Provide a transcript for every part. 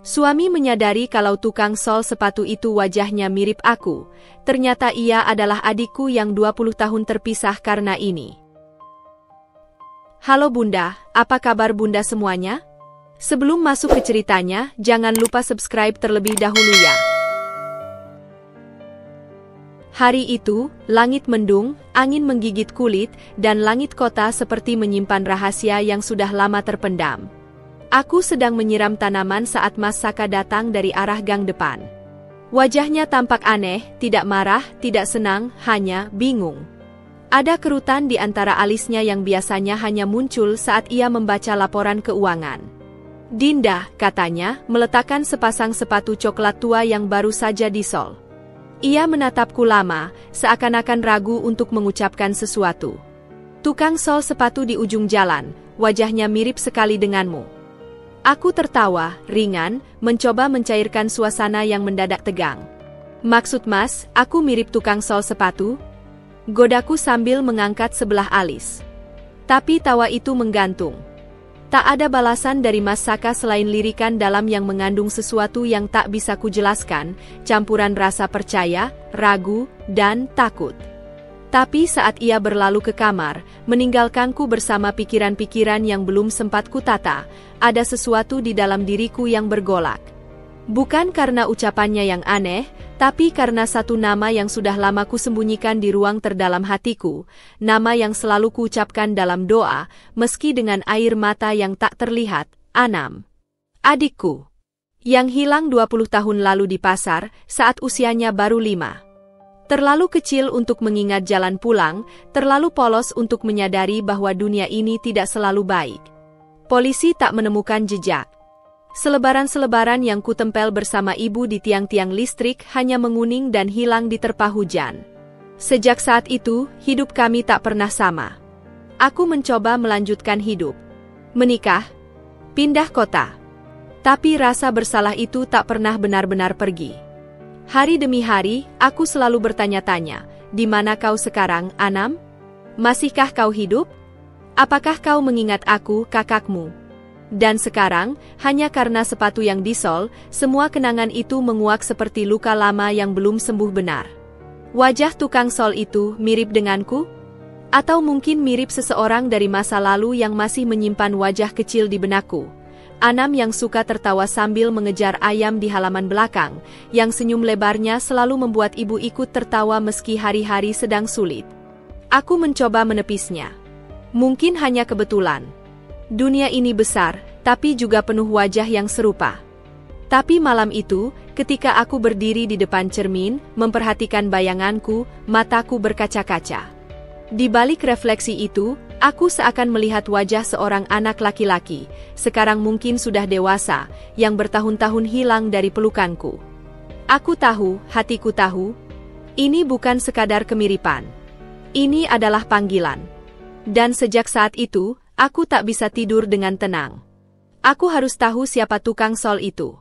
Suami menyadari kalau tukang sol sepatu itu wajahnya mirip aku. Ternyata ia adalah adikku yang 20 tahun terpisah karena ini. Halo Bunda, apa kabar Bunda semuanya? Sebelum masuk ke ceritanya, jangan lupa subscribe terlebih dahulu ya. Hari itu, langit mendung, angin menggigit kulit, dan langit kota seperti menyimpan rahasia yang sudah lama terpendam. Aku sedang menyiram tanaman saat Mas Saka datang dari arah gang depan. Wajahnya tampak aneh, tidak marah, tidak senang, hanya bingung. Ada kerutan di antara alisnya yang biasanya hanya muncul saat ia membaca laporan keuangan. Dinda, katanya, meletakkan sepasang sepatu coklat tua yang baru saja disol. Ia menatapku lama, seakan-akan ragu untuk mengucapkan sesuatu. Tukang sol sepatu di ujung jalan, wajahnya mirip sekali denganmu. Aku tertawa, ringan, mencoba mencairkan suasana yang mendadak tegang. Maksud Mas, aku mirip tukang sol sepatu? Godaku sambil mengangkat sebelah alis. Tapi tawa itu menggantung. Tak ada balasan dari Mas Saka selain lirikan dalam yang mengandung sesuatu yang tak bisa kujelaskan, campuran rasa percaya, ragu, dan takut. Tapi saat ia berlalu ke kamar, meninggalkanku bersama pikiran-pikiran yang belum sempat kutata, ada sesuatu di dalam diriku yang bergolak. Bukan karena ucapannya yang aneh, tapi karena satu nama yang sudah lama kusembunyikan di ruang terdalam hatiku, nama yang selalu kuucapkan dalam doa, meski dengan air mata yang tak terlihat, Anam. Adikku. Yang hilang 20 tahun lalu di pasar, saat usianya baru 5. Terlalu kecil untuk mengingat jalan pulang, terlalu polos untuk menyadari bahwa dunia ini tidak selalu baik. Polisi tak menemukan jejak. Selebaran-selebaran yang kutempel bersama ibu di tiang-tiang listrik hanya menguning dan hilang diterpa hujan. Sejak saat itu, hidup kami tak pernah sama. Aku mencoba melanjutkan hidup. Menikah, pindah kota. Tapi rasa bersalah itu tak pernah benar-benar pergi. Hari demi hari, aku selalu bertanya-tanya, di mana kau sekarang, Anam? Masihkah kau hidup? Apakah kau mengingat aku, kakakmu? Dan sekarang, hanya karena sepatu yang disol, semua kenangan itu menguak seperti luka lama yang belum sembuh benar. Wajah tukang sol itu mirip denganku? Atau mungkin mirip seseorang dari masa lalu yang masih menyimpan wajah kecil di benakku? Anam yang suka tertawa sambil mengejar ayam di halaman belakang, yang senyum lebarnya selalu membuat ibu ikut tertawa meski hari-hari sedang sulit. Aku mencoba menepisnya. Mungkin hanya kebetulan. Dunia ini besar, tapi juga penuh wajah yang serupa. Tapi malam itu, ketika aku berdiri di depan cermin, memperhatikan bayanganku, mataku berkaca-kaca. Di balik refleksi itu, aku seakan melihat wajah seorang anak laki-laki, sekarang mungkin sudah dewasa, yang bertahun-tahun hilang dari pelukanku. Aku tahu, hatiku tahu, ini bukan sekadar kemiripan. Ini adalah panggilan. Dan sejak saat itu, aku tak bisa tidur dengan tenang. Aku harus tahu siapa tukang sol itu.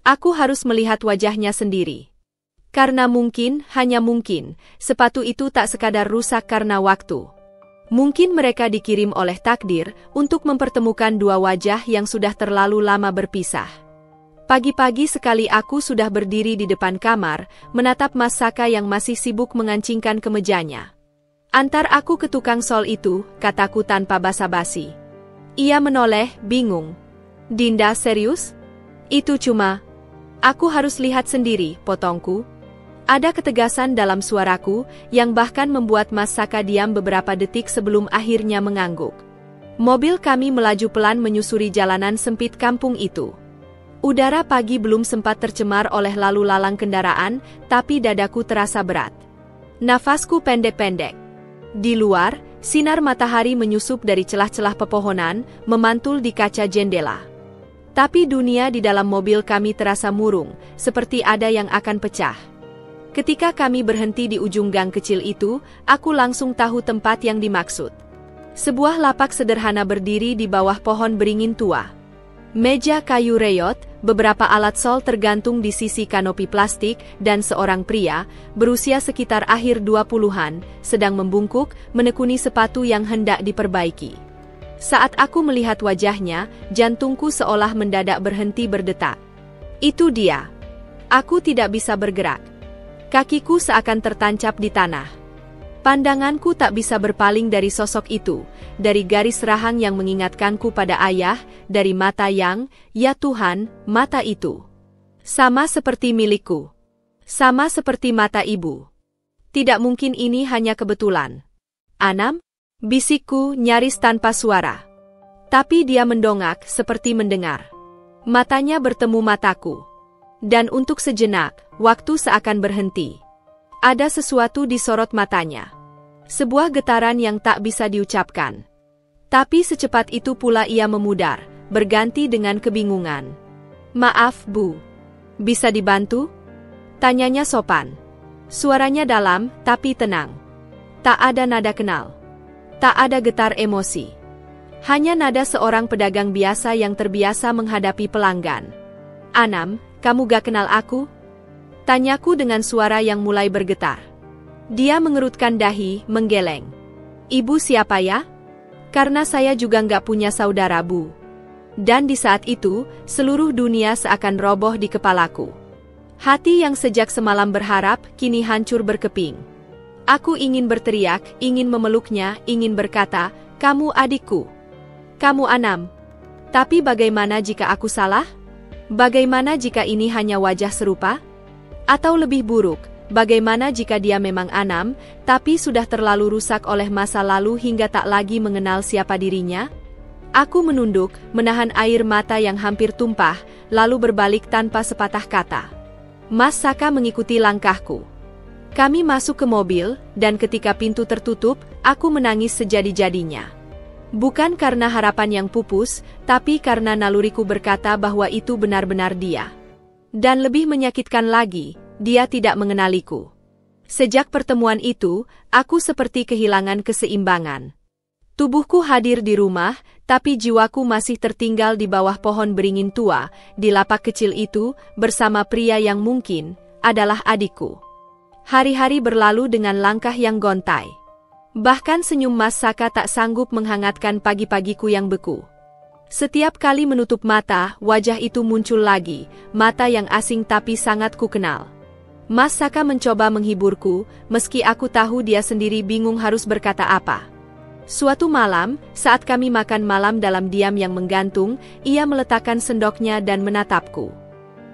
Aku harus melihat wajahnya sendiri. Karena mungkin, hanya mungkin, sepatu itu tak sekadar rusak karena waktu. Mungkin mereka dikirim oleh takdir untuk mempertemukan dua wajah yang sudah terlalu lama berpisah. Pagi-pagi sekali aku sudah berdiri di depan kamar, menatap Mas Saka yang masih sibuk mengancingkan kemejanya. Antar aku ke tukang sol itu, kataku tanpa basa-basi. Ia menoleh, bingung. Dinda, serius? Itu cuma... Aku harus lihat sendiri, potongku. Ada ketegasan dalam suaraku, yang bahkan membuat Mas Saka diam beberapa detik sebelum akhirnya mengangguk. Mobil kami melaju pelan menyusuri jalanan sempit kampung itu. Udara pagi belum sempat tercemar oleh lalu lalang kendaraan, tapi dadaku terasa berat. Nafasku pendek-pendek. Di luar, sinar matahari menyusup dari celah-celah pepohonan, memantul di kaca jendela. Tapi dunia di dalam mobil kami terasa murung, seperti ada yang akan pecah. Ketika kami berhenti di ujung gang kecil itu, aku langsung tahu tempat yang dimaksud. Sebuah lapak sederhana berdiri di bawah pohon beringin tua. Meja kayu reyot, beberapa alat sol tergantung di sisi kanopi plastik, dan seorang pria, berusia sekitar akhir 20-an, sedang membungkuk, menekuni sepatu yang hendak diperbaiki. Saat aku melihat wajahnya, jantungku seolah mendadak berhenti berdetak. Itu dia. Aku tidak bisa bergerak. Kakiku seakan tertancap di tanah. Pandanganku tak bisa berpaling dari sosok itu, dari garis rahang yang mengingatkanku pada ayah, dari mata yang, ya Tuhan, mata itu. Sama seperti milikku. Sama seperti mata ibu. Tidak mungkin ini hanya kebetulan. Anam? Bisikku nyaris tanpa suara. Tapi dia mendongak seperti mendengar. Matanya bertemu mataku. Dan untuk sejenak, waktu seakan berhenti. Ada sesuatu di sorot matanya. Sebuah getaran yang tak bisa diucapkan. Tapi secepat itu pula ia memudar, berganti dengan kebingungan. Maaf, Bu. Bisa dibantu? Tanyanya sopan. Suaranya dalam, tapi tenang. Tak ada nada kenal. Tak ada getar emosi. Hanya nada seorang pedagang biasa yang terbiasa menghadapi pelanggan. Anam, kamu gak kenal aku? Tanyaku dengan suara yang mulai bergetar. Dia mengerutkan dahi, menggeleng. Ibu siapa ya? Karena saya juga nggak punya saudara, Bu. Dan di saat itu, seluruh dunia seakan roboh di kepalaku. Hati yang sejak semalam berharap, kini hancur berkeping. Aku ingin berteriak, ingin memeluknya, ingin berkata, kamu adikku. Kamu Anam. Tapi bagaimana jika aku salah? Bagaimana jika ini hanya wajah serupa? Atau lebih buruk, bagaimana jika dia memang Anam, tapi sudah terlalu rusak oleh masa lalu hingga tak lagi mengenal siapa dirinya? Aku menunduk, menahan air mata yang hampir tumpah, lalu berbalik tanpa sepatah kata. Mas Saka mengikuti langkahku. Kami masuk ke mobil, dan ketika pintu tertutup, aku menangis sejadi-jadinya. Bukan karena harapan yang pupus, tapi karena naluriku berkata bahwa itu benar-benar dia. Dan lebih menyakitkan lagi, dia tidak mengenaliku. Sejak pertemuan itu, aku seperti kehilangan keseimbangan. Tubuhku hadir di rumah, tapi jiwaku masih tertinggal di bawah pohon beringin tua, di lapak kecil itu, bersama pria yang mungkin adalah adikku. Hari-hari berlalu dengan langkah yang gontai. Bahkan senyum Mas Saka tak sanggup menghangatkan pagi-pagiku yang beku. Setiap kali menutup mata, wajah itu muncul lagi, mata yang asing tapi sangat kukenal. Mas Saka mencoba menghiburku, meski aku tahu dia sendiri bingung harus berkata apa. Suatu malam, saat kami makan malam dalam diam yang menggantung, ia meletakkan sendoknya dan menatapku.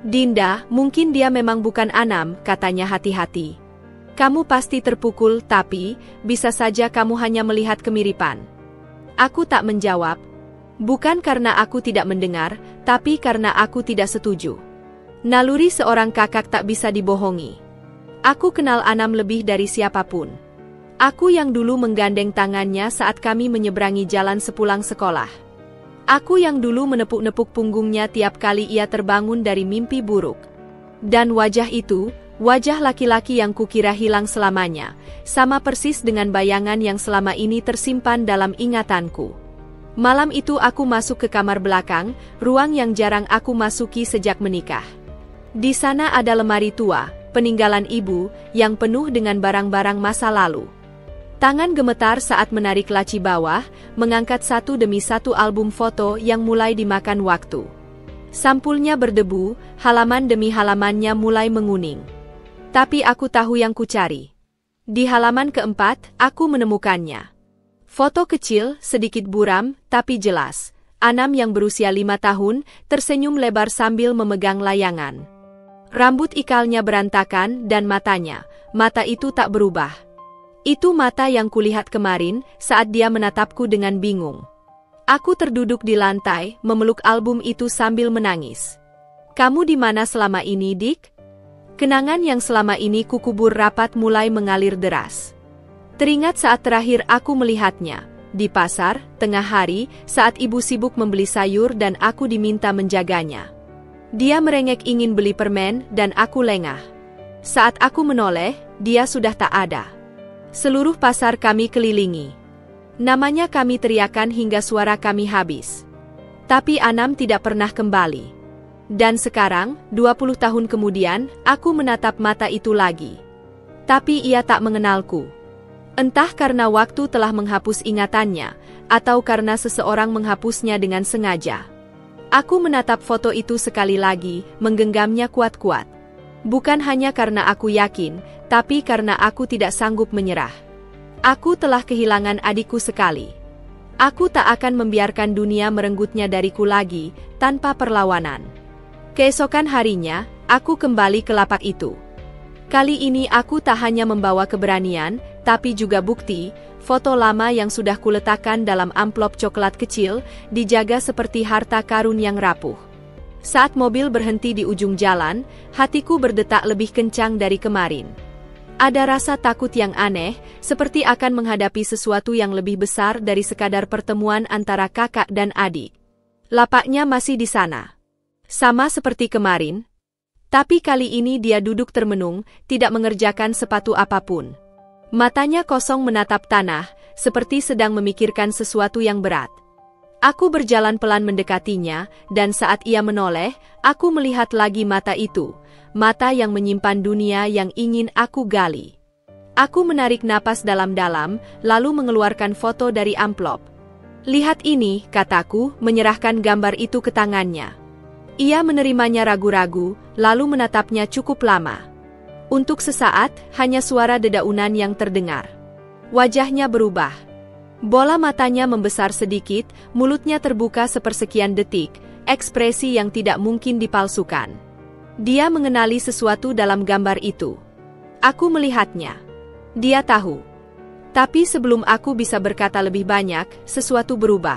Dinda, mungkin dia memang bukan Anam, katanya hati-hati. Kamu pasti terpukul, tapi bisa saja kamu hanya melihat kemiripan. Aku tak menjawab. Bukan karena aku tidak mendengar, tapi karena aku tidak setuju. Naluri seorang kakak tak bisa dibohongi. Aku kenal Anam lebih dari siapapun. Aku yang dulu menggandeng tangannya saat kami menyeberangi jalan sepulang sekolah. Aku yang dulu menepuk-nepuk punggungnya tiap kali ia terbangun dari mimpi buruk. Dan wajah itu, wajah laki-laki yang kukira hilang selamanya, sama persis dengan bayangan yang selama ini tersimpan dalam ingatanku. Malam itu aku masuk ke kamar belakang, ruang yang jarang aku masuki sejak menikah. Di sana ada lemari tua, peninggalan ibu, yang penuh dengan barang-barang masa lalu. Tangan gemetar saat menarik laci bawah, mengangkat satu demi satu album foto yang mulai dimakan waktu. Sampulnya berdebu, halaman demi halamannya mulai menguning. Tapi aku tahu yang kucari. Di halaman keempat, aku menemukannya. Foto kecil, sedikit buram, tapi jelas. Anam yang berusia 5 tahun, tersenyum lebar sambil memegang layangan. Rambut ikalnya berantakan dan matanya, mata itu tak berubah. Itu mata yang kulihat kemarin saat dia menatapku dengan bingung. Aku terduduk di lantai, memeluk album itu sambil menangis. Kamu di mana selama ini, Dik? Kenangan yang selama ini kukubur rapat mulai mengalir deras. Teringat saat terakhir aku melihatnya, di pasar, tengah hari, saat ibu sibuk membeli sayur dan aku diminta menjaganya. Dia merengek ingin beli permen dan aku lengah. Saat aku menoleh, dia sudah tak ada. Seluruh pasar kami kelilingi. Namanya kami teriakan hingga suara kami habis. Tapi Anam tidak pernah kembali. Dan sekarang, 20 tahun kemudian, aku menatap mata itu lagi. Tapi ia tak mengenalku. Entah karena waktu telah menghapus ingatannya, atau karena seseorang menghapusnya dengan sengaja. Aku menatap foto itu sekali lagi, menggenggamnya kuat-kuat. Bukan hanya karena aku yakin, tapi karena aku tidak sanggup menyerah. Aku telah kehilangan adikku sekali. Aku tak akan membiarkan dunia merenggutnya dariku lagi, tanpa perlawanan. Keesokan harinya, aku kembali ke lapak itu. Kali ini aku tak hanya membawa keberanian, tapi juga bukti, foto lama yang sudah kuletakkan dalam amplop coklat kecil, dijaga seperti harta karun yang rapuh. Saat mobil berhenti di ujung jalan, hatiku berdetak lebih kencang dari kemarin. Ada rasa takut yang aneh, seperti akan menghadapi sesuatu yang lebih besar dari sekadar pertemuan antara kakak dan adik. Lapaknya masih di sana. Sama seperti kemarin. Tapi kali ini dia duduk termenung, tidak mengerjakan sepatu apapun. Matanya kosong menatap tanah, seperti sedang memikirkan sesuatu yang berat. Aku berjalan pelan mendekatinya, dan saat ia menoleh, aku melihat lagi mata itu. Mata yang menyimpan dunia yang ingin aku gali. Aku menarik napas dalam-dalam, lalu mengeluarkan foto dari amplop. "Lihat ini," kataku, menyerahkan gambar itu ke tangannya. Ia menerimanya ragu-ragu, lalu menatapnya cukup lama. Untuk sesaat, hanya suara dedaunan yang terdengar. Wajahnya berubah. Bola matanya membesar sedikit, mulutnya terbuka sepersekian detik, ekspresi yang tidak mungkin dipalsukan. Dia mengenali sesuatu dalam gambar itu. Aku melihatnya. Dia tahu. Tapi sebelum aku bisa berkata lebih banyak, sesuatu berubah.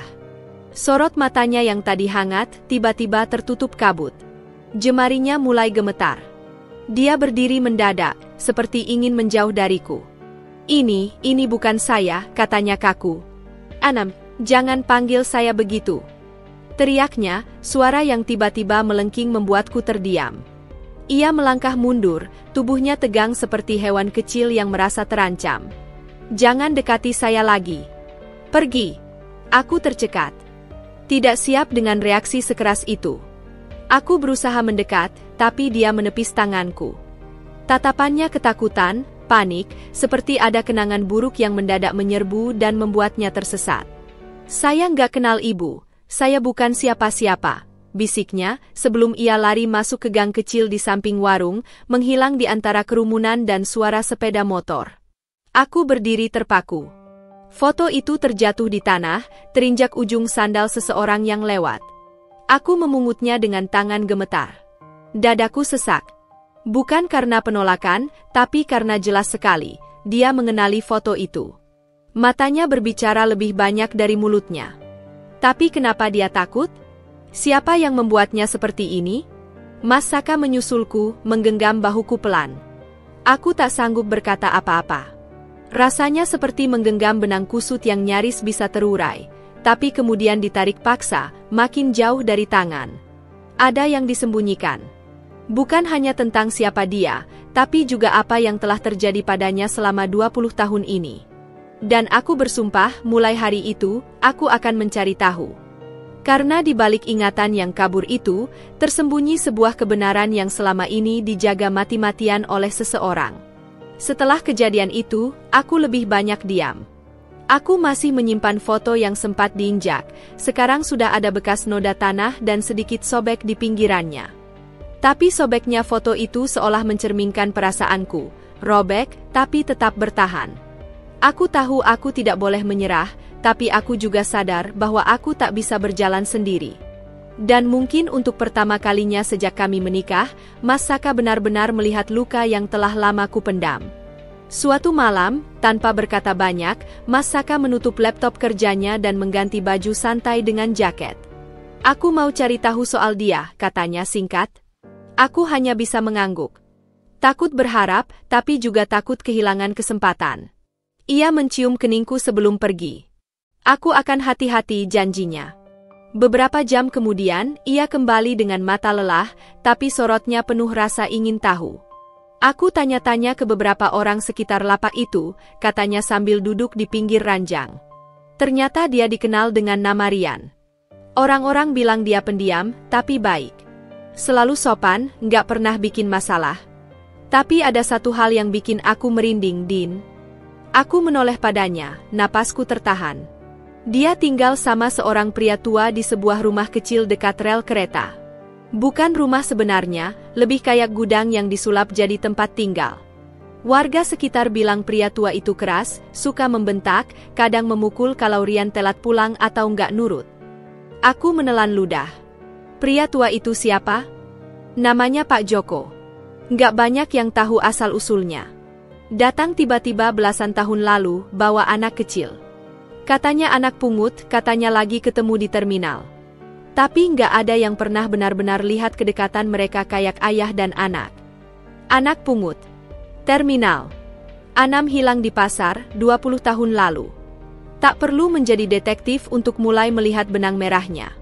Sorot matanya yang tadi hangat, tiba-tiba tertutup kabut. Jemarinya mulai gemetar. Dia berdiri mendadak, seperti ingin menjauh dariku. Ini bukan saya," katanya kaku. "Anam, jangan panggil saya begitu." Teriaknya, suara yang tiba-tiba melengking membuatku terdiam. Ia melangkah mundur, tubuhnya tegang seperti hewan kecil yang merasa terancam. "Jangan dekati saya lagi. Pergi." Aku tercekat. Tidak siap dengan reaksi sekeras itu. Aku berusaha mendekat, tapi dia menepis tanganku. Tatapannya ketakutan, panik, seperti ada kenangan buruk yang mendadak menyerbu dan membuatnya tersesat. "Saya nggak kenal ibu, saya bukan siapa-siapa," bisiknya, sebelum ia lari masuk ke gang kecil di samping warung, menghilang di antara kerumunan dan suara sepeda motor. Aku berdiri terpaku. Foto itu terjatuh di tanah, terinjak ujung sandal seseorang yang lewat. Aku memungutnya dengan tangan gemetar. Dadaku sesak. Bukan karena penolakan, tapi karena jelas sekali, dia mengenali foto itu. Matanya berbicara lebih banyak dari mulutnya. Tapi kenapa dia takut? Siapa yang membuatnya seperti ini? Mas Saka menyusulku, menggenggam bahuku pelan. Aku tak sanggup berkata apa-apa. Rasanya seperti menggenggam benang kusut yang nyaris bisa terurai, tapi kemudian ditarik paksa, makin jauh dari tangan. Ada yang disembunyikan. Bukan hanya tentang siapa dia, tapi juga apa yang telah terjadi padanya selama 20 tahun ini. Dan aku bersumpah, mulai hari itu, aku akan mencari tahu. Karena di balik ingatan yang kabur itu, tersembunyi sebuah kebenaran yang selama ini dijaga mati-matian oleh seseorang. Setelah kejadian itu, aku lebih banyak diam. Aku masih menyimpan foto yang sempat diinjak, sekarang sudah ada bekas noda tanah dan sedikit sobek di pinggirannya. Tapi sobeknya foto itu seolah mencerminkan perasaanku, robek, tapi tetap bertahan. Aku tahu aku tidak boleh menyerah, tapi aku juga sadar bahwa aku tak bisa berjalan sendiri. Dan mungkin untuk pertama kalinya sejak kami menikah, Mas Saka benar-benar melihat luka yang telah lama ku pendam. Suatu malam, tanpa berkata banyak, Mas Saka menutup laptop kerjanya dan mengganti baju santai dengan jaket. "Aku mau cari tahu soal dia," katanya singkat. Aku hanya bisa mengangguk. Takut berharap, tapi juga takut kehilangan kesempatan. Ia mencium keningku sebelum pergi. "Aku akan hati-hati," janjinya. Beberapa jam kemudian, ia kembali dengan mata lelah, tapi sorotnya penuh rasa ingin tahu. Aku tanya-tanya ke beberapa orang sekitar lapak itu, katanya sambil duduk di pinggir ranjang. Ternyata dia dikenal dengan nama Rian. Orang-orang bilang dia pendiam, tapi baik. Selalu sopan, nggak pernah bikin masalah. Tapi ada satu hal yang bikin aku merinding, Din. Aku menoleh padanya, napasku tertahan. Dia tinggal sama seorang pria tua di sebuah rumah kecil dekat rel kereta. Bukan rumah sebenarnya, lebih kayak gudang yang disulap jadi tempat tinggal. Warga sekitar bilang pria tua itu keras, suka membentak, kadang memukul kalau Rian telat pulang atau nggak nurut. Aku menelan ludah. Pria tua itu siapa? Namanya Pak Joko. Nggak banyak yang tahu asal-usulnya. Datang tiba-tiba belasan tahun lalu, bawa anak kecil. Katanya anak pungut, katanya lagi ketemu di terminal. Tapi nggak ada yang pernah benar-benar lihat kedekatan mereka kayak ayah dan anak. Anak pungut. Terminal. Anam hilang di pasar, 20 tahun lalu. Tak perlu menjadi detektif untuk mulai melihat benang merahnya.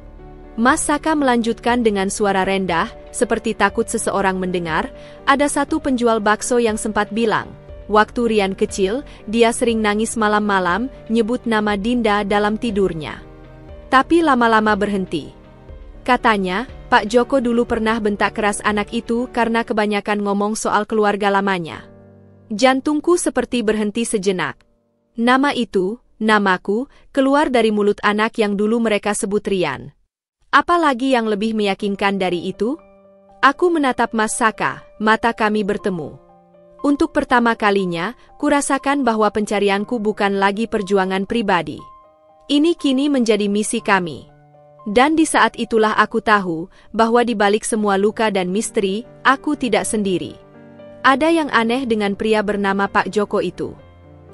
Mas Saka melanjutkan dengan suara rendah, seperti takut seseorang mendengar, ada satu penjual bakso yang sempat bilang, waktu Rian kecil, dia sering nangis malam-malam, nyebut nama Dinda dalam tidurnya. Tapi lama-lama berhenti. Katanya, Pak Joko dulu pernah bentak keras anak itu karena kebanyakan ngomong soal keluarga lamanya. Jantungku seperti berhenti sejenak. Nama itu, namaku, keluar dari mulut anak yang dulu mereka sebut Rian. Apalagi yang lebih meyakinkan dari itu? Aku menatap Mas Saka, mata kami bertemu. Untuk pertama kalinya, kurasakan bahwa pencarianku bukan lagi perjuangan pribadi. Ini kini menjadi misi kami. Dan di saat itulah aku tahu bahwa di balik semua luka dan misteri, aku tidak sendiri. Ada yang aneh dengan pria bernama Pak Joko itu.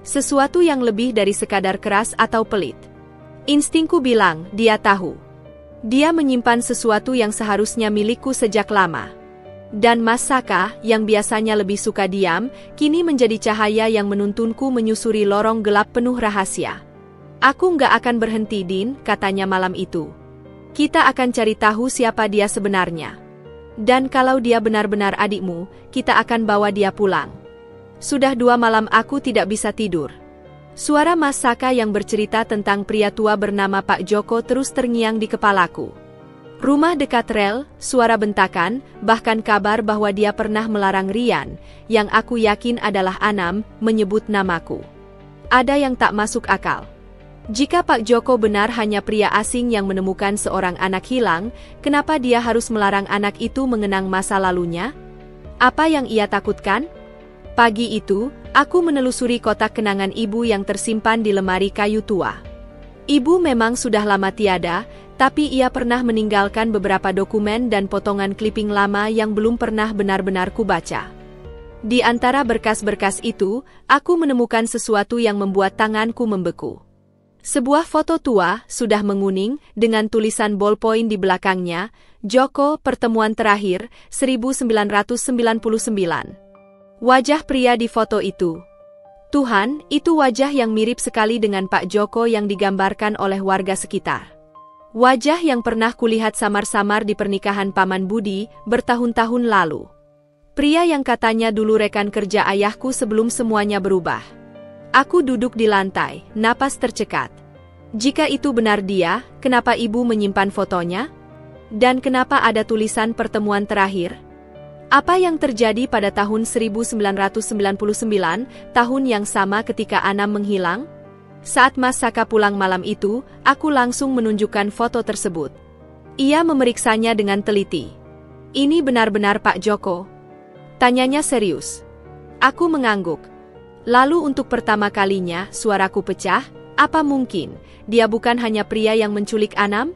Sesuatu yang lebih dari sekadar keras atau pelit. Instingku bilang, dia tahu. Dia menyimpan sesuatu yang seharusnya milikku sejak lama. Dan Mas Saka, yang biasanya lebih suka diam, kini menjadi cahaya yang menuntunku menyusuri lorong gelap penuh rahasia. Aku nggak akan berhenti, Din, katanya malam itu. Kita akan cari tahu siapa dia sebenarnya. Dan kalau dia benar-benar adikmu, kita akan bawa dia pulang. Sudah 2 malam aku tidak bisa tidur. Suara Mas Saka yang bercerita tentang pria tua bernama Pak Joko terus terngiang di kepalaku. Rumah dekat rel, suara bentakan, bahkan kabar bahwa dia pernah melarang Rian, yang aku yakin adalah Anam, menyebut namaku. Ada yang tak masuk akal. Jika Pak Joko benar hanya pria asing yang menemukan seorang anak hilang, kenapa dia harus melarang anak itu mengenang masa lalunya? Apa yang ia takutkan? Pagi itu, aku menelusuri kotak kenangan ibu yang tersimpan di lemari kayu tua. Ibu memang sudah lama tiada, tapi ia pernah meninggalkan beberapa dokumen dan potongan kliping lama yang belum pernah benar-benar kubaca. Di antara berkas-berkas itu, aku menemukan sesuatu yang membuat tanganku membeku. Sebuah foto tua, sudah menguning, dengan tulisan ballpoint di belakangnya, Joko, pertemuan terakhir, 1999. Wajah pria di foto itu. Tuhan, itu wajah yang mirip sekali dengan Pak Joko yang digambarkan oleh warga sekitar. Wajah yang pernah kulihat samar-samar di pernikahan Paman Budi, bertahun-tahun lalu. Pria yang katanya dulu rekan kerja ayahku sebelum semuanya berubah. Aku duduk di lantai, napas tercekat. Jika itu benar dia, kenapa ibu menyimpan fotonya? Dan kenapa ada tulisan pertemuan terakhir? Apa yang terjadi pada tahun 1999, tahun yang sama ketika Anam menghilang? Saat Mas Saka pulang malam itu, aku langsung menunjukkan foto tersebut. Ia memeriksanya dengan teliti. Ini benar-benar Pak Joko? Tanyanya serius. Aku mengangguk. Lalu untuk pertama kalinya, suaraku pecah, apa mungkin, dia bukan hanya pria yang menculik Anam?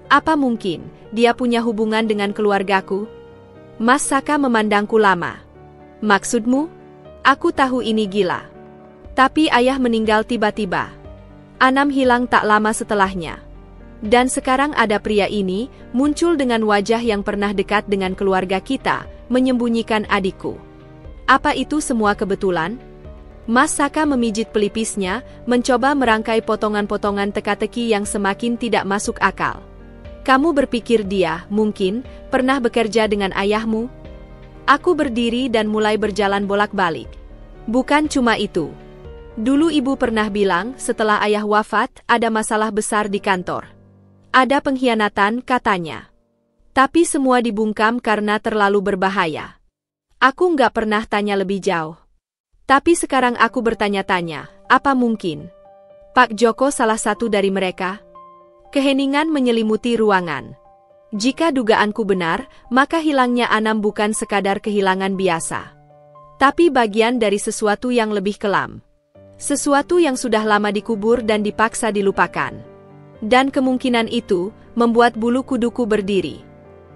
Apa mungkin, dia punya hubungan dengan keluargaku? Mas Saka memandangku lama. Maksudmu? Aku tahu ini gila. Tapi ayah meninggal tiba-tiba. Anam hilang tak lama setelahnya. Dan sekarang ada pria ini, muncul dengan wajah yang pernah dekat dengan keluarga kita, menyembunyikan adikku. Apa itu semua kebetulan? Mas Saka memijit pelipisnya, mencoba merangkai potongan-potongan teka-teki yang semakin tidak masuk akal. Kamu berpikir dia, mungkin, pernah bekerja dengan ayahmu? Aku berdiri dan mulai berjalan bolak-balik. Bukan cuma itu. Dulu ibu pernah bilang, setelah ayah wafat, ada masalah besar di kantor. Ada pengkhianatan, katanya. Tapi semua dibungkam karena terlalu berbahaya. Aku nggak pernah tanya lebih jauh. Tapi sekarang aku bertanya-tanya, apa mungkin? Pak Joko salah satu dari mereka. Keheningan menyelimuti ruangan. Jika dugaanku benar, maka hilangnya Anam bukan sekadar kehilangan biasa, tapi bagian dari sesuatu yang lebih kelam. Sesuatu yang sudah lama dikubur dan dipaksa dilupakan. Dan kemungkinan itu membuat bulu kuduku berdiri.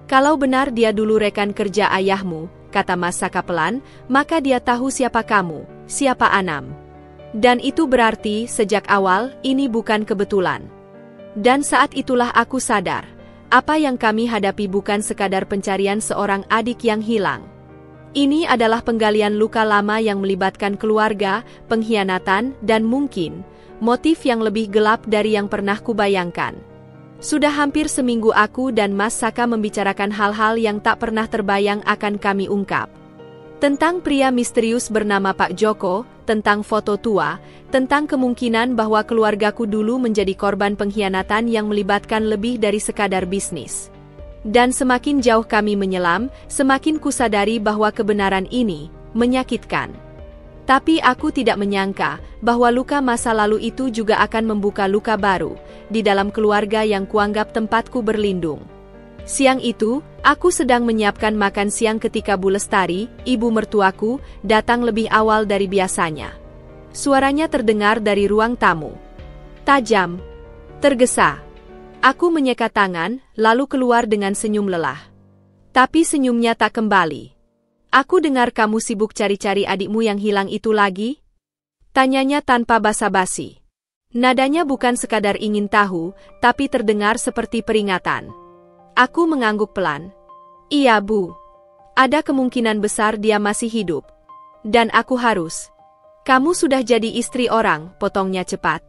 Kalau benar dia dulu rekan kerja ayahmu, kata Mas Saka pelan, maka dia tahu siapa kamu, siapa Anam. Dan itu berarti sejak awal ini bukan kebetulan. Dan saat itulah aku sadar, apa yang kami hadapi bukan sekadar pencarian seorang adik yang hilang. Ini adalah penggalian luka lama yang melibatkan keluarga, pengkhianatan, dan mungkin motif yang lebih gelap dari yang pernah kubayangkan. Sudah hampir seminggu aku dan Mas Saka membicarakan hal-hal yang tak pernah terbayang akan kami ungkap. Tentang pria misterius bernama Pak Joko, tentang foto tua, tentang kemungkinan bahwa keluargaku dulu menjadi korban pengkhianatan yang melibatkan lebih dari sekadar bisnis. Dan semakin jauh kami menyelam, semakin kusadari bahwa kebenaran ini menyakitkan. Tapi aku tidak menyangka bahwa luka masa lalu itu juga akan membuka luka baru di dalam keluarga yang kuanggap tempatku berlindung. Siang itu, aku sedang menyiapkan makan siang ketika Bu Lestari, ibu mertuaku, datang lebih awal dari biasanya. Suaranya terdengar dari ruang tamu. Tajam. Tergesa. Aku menyeka tangan, lalu keluar dengan senyum lelah. Tapi senyumnya tak kembali. Aku dengar kamu sibuk cari-cari adikmu yang hilang itu lagi? Tanyanya tanpa basa-basi. Nadanya bukan sekadar ingin tahu, tapi terdengar seperti peringatan. Aku mengangguk pelan. Iya, Bu. Ada kemungkinan besar dia masih hidup. Dan aku harus. Kamu sudah jadi istri orang, potongnya cepat.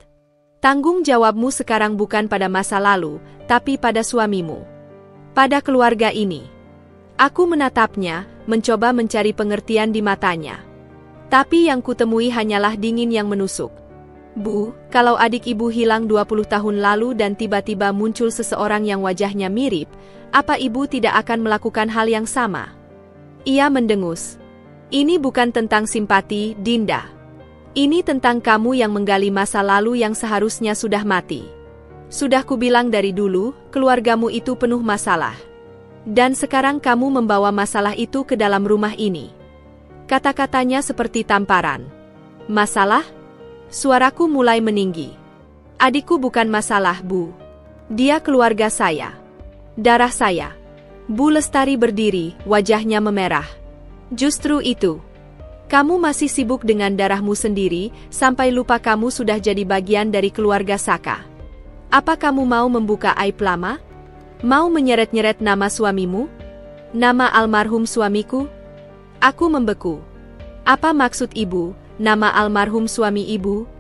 Tanggung jawabmu sekarang bukan pada masa lalu, tapi pada suamimu. Pada keluarga ini. Aku menatapnya, mencoba mencari pengertian di matanya. Tapi yang kutemui hanyalah dingin yang menusuk. Bu, kalau adik ibu hilang 20 tahun lalu dan tiba-tiba muncul seseorang yang wajahnya mirip, apa ibu tidak akan melakukan hal yang sama? Ia mendengus. Ini bukan tentang simpati, Dinda. Ini tentang kamu yang menggali masa lalu yang seharusnya sudah mati. Sudah kubilang dari dulu, keluargamu itu penuh masalah. Dan sekarang kamu membawa masalah itu ke dalam rumah ini. Kata-katanya seperti tamparan. Masalah? Suaraku mulai meninggi. Adikku bukan masalah, Bu. Dia keluarga saya. Darah saya. Bu Lestari berdiri, wajahnya memerah. Justru itu. Kamu masih sibuk dengan darahmu sendiri, sampai lupa kamu sudah jadi bagian dari keluarga Saka. Apa kamu mau membuka aib lama? Mau menyeret-nyeret nama suamimu? Nama almarhum suamiku? Aku membeku. Apa maksud ibu? Nama almarhum suami ibu?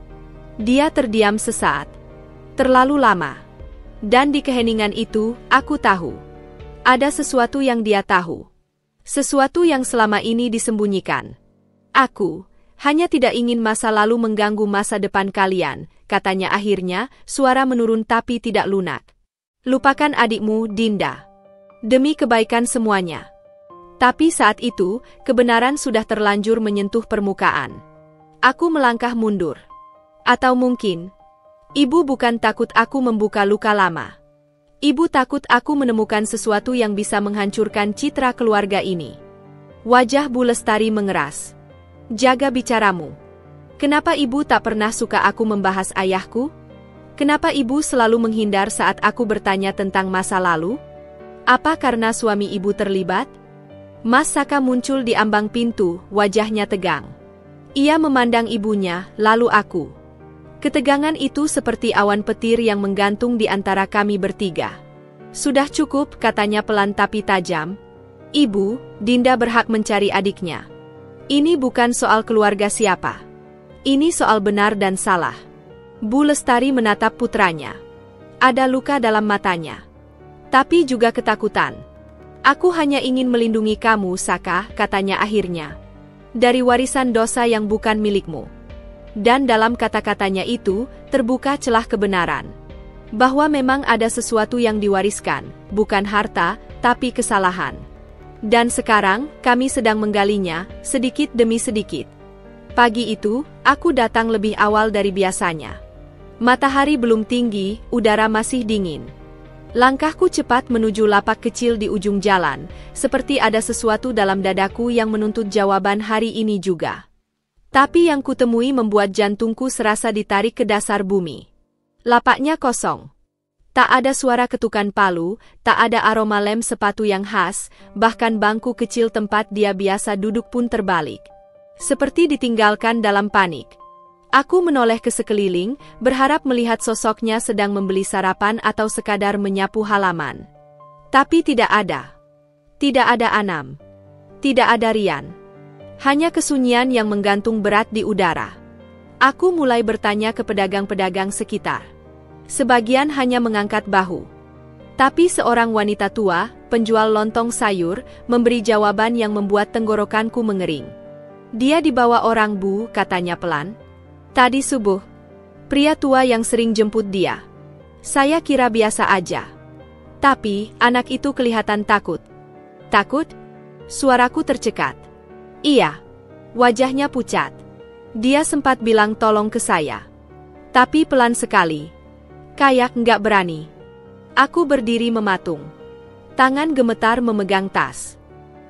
Dia terdiam sesaat. Terlalu lama. Dan di keheningan itu, aku tahu. Ada sesuatu yang dia tahu. Sesuatu yang selama ini disembunyikan. Aku hanya tidak ingin masa lalu mengganggu masa depan kalian, katanya akhirnya, suara menurun tapi tidak lunak. Lupakan adikmu, Dinda. Demi kebaikan semuanya. Tapi saat itu, kebenaran sudah terlanjur menyentuh permukaan. Aku melangkah mundur. Atau mungkin, ibu bukan takut aku membuka luka lama. Ibu takut aku menemukan sesuatu yang bisa menghancurkan citra keluarga ini. Wajah Bu Lestari mengeras. Jaga bicaramu. Kenapa ibu tak pernah suka aku membahas ayahku? Kenapa ibu selalu menghindar saat aku bertanya tentang masa lalu? Apa karena suami ibu terlibat? Mas Saka muncul di ambang pintu, wajahnya tegang. Ia memandang ibunya, lalu aku. Ketegangan itu seperti awan petir yang menggantung di antara kami bertiga. Sudah cukup, katanya pelan tapi tajam. Ibu, Dinda berhak mencari adiknya. Ini bukan soal keluarga siapa. Ini soal benar dan salah. Bu Lestari menatap putranya. Ada luka dalam matanya. Tapi juga ketakutan. Aku hanya ingin melindungi kamu, Saka, katanya akhirnya. Dari warisan dosa yang bukan milikmu. Dan dalam kata-katanya itu, terbuka celah kebenaran. Bahwa memang ada sesuatu yang diwariskan, bukan harta, tapi kesalahan. Dan sekarang, kami sedang menggalinya, sedikit demi sedikit. Pagi itu, aku datang lebih awal dari biasanya. Matahari belum tinggi, udara masih dingin. Langkahku cepat menuju lapak kecil di ujung jalan, seperti ada sesuatu dalam dadaku yang menuntut jawaban hari ini juga. Tapi yang kutemui membuat jantungku serasa ditarik ke dasar bumi. Lapaknya kosong. Tak ada suara ketukan palu, tak ada aroma lem sepatu yang khas, bahkan bangku kecil tempat dia biasa duduk pun terbalik. Seperti ditinggalkan dalam panik. Aku menoleh ke sekeliling, berharap melihat sosoknya sedang membeli sarapan atau sekadar menyapu halaman. Tapi tidak ada. Tidak ada Anam. Tidak ada Rian. Hanya kesunyian yang menggantung berat di udara. Aku mulai bertanya ke pedagang-pedagang sekitar. Sebagian hanya mengangkat bahu. Tapi seorang wanita tua, penjual lontong sayur, memberi jawaban yang membuat tenggorokanku mengering. Dia dibawa orang Bu, katanya pelan. Tadi subuh. Pria tua yang sering jemput dia. Saya kira biasa aja. Tapi, anak itu kelihatan takut. Takut? Suaraku tercekat. Iya. Wajahnya pucat. Dia sempat bilang tolong ke saya. Tapi pelan sekali. Kayak nggak berani. Aku berdiri mematung. Tangan gemetar memegang tas.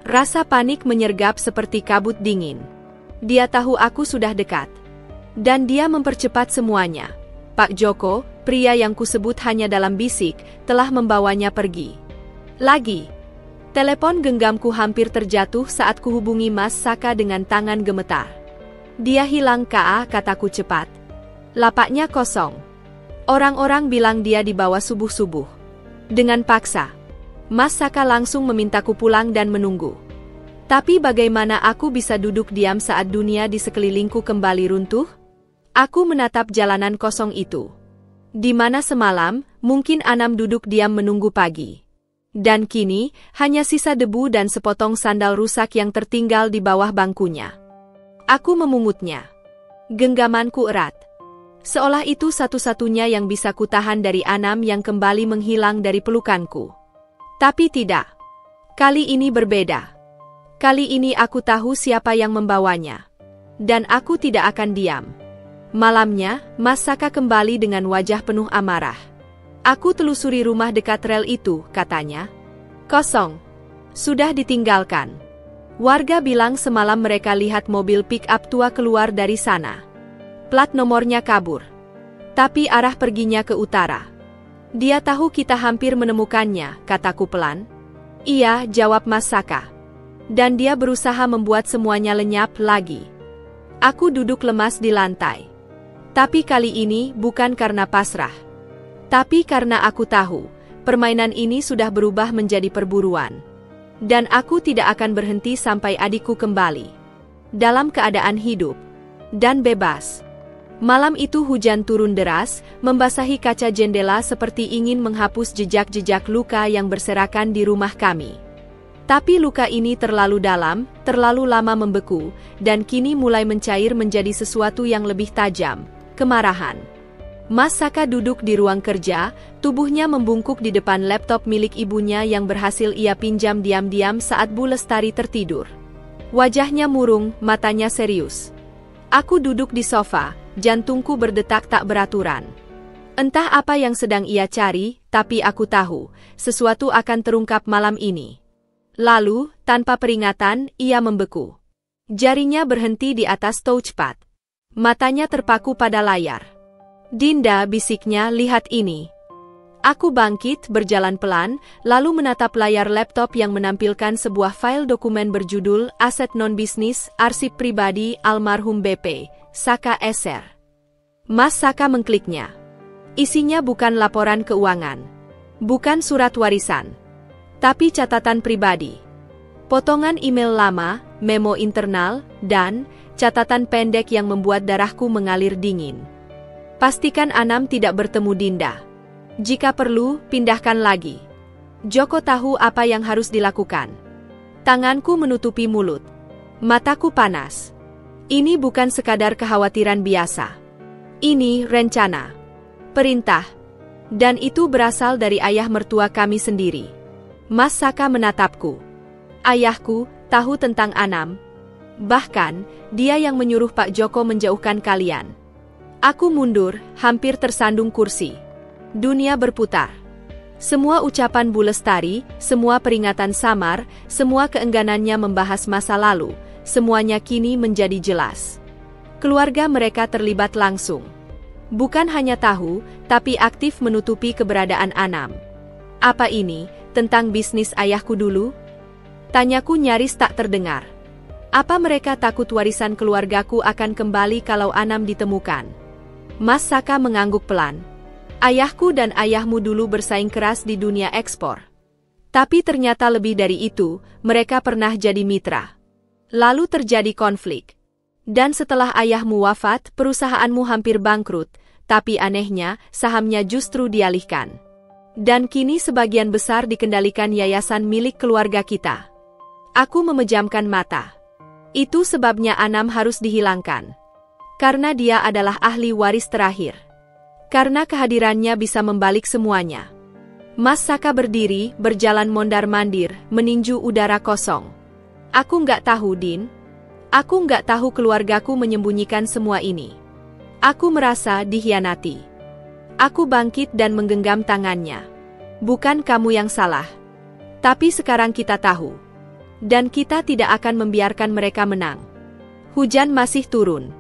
Rasa panik menyergap seperti kabut dingin. Dia tahu aku sudah dekat. Dan dia mempercepat semuanya. Pak Joko, pria yang kusebut hanya dalam bisik, telah membawanya pergi. Lagi. Telepon genggamku hampir terjatuh saat kuhubungi Mas Saka dengan tangan gemetar. Dia hilang kataku cepat. Lapaknya kosong. Orang-orang bilang dia dibawa subuh-subuh. Dengan paksa. Mas Saka langsung memintaku pulang dan menunggu. Tapi bagaimana aku bisa duduk diam saat dunia di sekelilingku kembali runtuh? Aku menatap jalanan kosong itu. Di mana semalam, mungkin Anam duduk diam menunggu pagi. Dan kini, hanya sisa debu dan sepotong sandal rusak yang tertinggal di bawah bangkunya. Aku memungutnya. Genggamanku erat. Seolah itu satu-satunya yang bisa kutahan dari Anam yang kembali menghilang dari pelukanku. Tapi tidak. Kali ini berbeda. Kali ini aku tahu siapa yang membawanya. Dan aku tidak akan diam. Malamnya, Mas Saka kembali dengan wajah penuh amarah. Aku telusuri rumah dekat rel itu, katanya. Kosong. Sudah ditinggalkan. Warga bilang semalam mereka lihat mobil pick-up tua keluar dari sana. Plat nomornya kabur. Tapi arah perginya ke utara. Dia tahu kita hampir menemukannya, kataku pelan. Iya, jawab Mas Saka. Dan dia berusaha membuat semuanya lenyap lagi. Aku duduk lemas di lantai. Tapi kali ini bukan karena pasrah. Tapi karena aku tahu, permainan ini sudah berubah menjadi perburuan. Dan aku tidak akan berhenti sampai adikku kembali. Dalam keadaan hidup. Dan bebas. Malam itu hujan turun deras, membasahi kaca jendela seperti ingin menghapus jejak-jejak luka yang berserakan di rumah kami. Tapi luka ini terlalu dalam, terlalu lama membeku, dan kini mulai mencair menjadi sesuatu yang lebih tajam. Kemarahan. Mas Saka duduk di ruang kerja, tubuhnya membungkuk di depan laptop milik ibunya yang berhasil ia pinjam diam-diam saat Bu Lestari tertidur. Wajahnya murung, matanya serius. Aku duduk di sofa, jantungku berdetak tak beraturan. Entah apa yang sedang ia cari, tapi aku tahu, sesuatu akan terungkap malam ini. Lalu, tanpa peringatan, ia membeku. Jarinya berhenti di atas touchpad. Matanya terpaku pada layar. Dinda, bisiknya, lihat ini. Aku bangkit, berjalan pelan, lalu menatap layar laptop yang menampilkan sebuah file dokumen berjudul Aset Non-Bisnis, Arsip Pribadi Almarhum BP, Saka SR. Mas Saka mengkliknya. Isinya bukan laporan keuangan. Bukan surat warisan. Tapi catatan pribadi. Potongan email lama, memo internal, dan catatan pendek yang membuat darahku mengalir dingin. Pastikan Anam tidak bertemu Dinda. Jika perlu, pindahkan lagi. Joko tahu apa yang harus dilakukan. Tanganku menutupi mulut. Mataku panas. Ini bukan sekadar kekhawatiran biasa. Ini rencana. Perintah. Dan itu berasal dari ayah mertua kami sendiri. Mas Saka menatapku. Ayahku tahu tentang Anam. Bahkan, dia yang menyuruh Pak Joko menjauhkan kalian. Aku mundur, hampir tersandung kursi. Dunia berputar. Semua ucapan Bu Lestari, semua peringatan samar, semua keengganannya membahas masa lalu, semuanya kini menjadi jelas. Keluarga mereka terlibat langsung. Bukan hanya tahu, tapi aktif menutupi keberadaan Anam. Apa ini, tentang bisnis ayahku dulu? Tanyaku nyaris tak terdengar. Apa mereka takut warisan keluargaku akan kembali kalau Anam ditemukan? Mas Saka mengangguk pelan. Ayahku dan ayahmu dulu bersaing keras di dunia ekspor. Tapi ternyata lebih dari itu, mereka pernah jadi mitra. Lalu terjadi konflik. Dan setelah ayahmu wafat, perusahaanmu hampir bangkrut, tapi anehnya, sahamnya justru dialihkan. Dan kini sebagian besar dikendalikan yayasan milik keluarga kita. Aku memejamkan mata. Itu sebabnya Anam harus dihilangkan. Karena dia adalah ahli waris terakhir. Karena kehadirannya bisa membalik semuanya. Mas Saka berdiri, berjalan mondar-mandir, meninju udara kosong. Aku nggak tahu, Din. Aku nggak tahu keluargaku menyembunyikan semua ini. Aku merasa dikhianati. Aku bangkit dan menggenggam tangannya. Bukan kamu yang salah. Tapi sekarang kita tahu. Dan kita tidak akan membiarkan mereka menang. Hujan masih turun.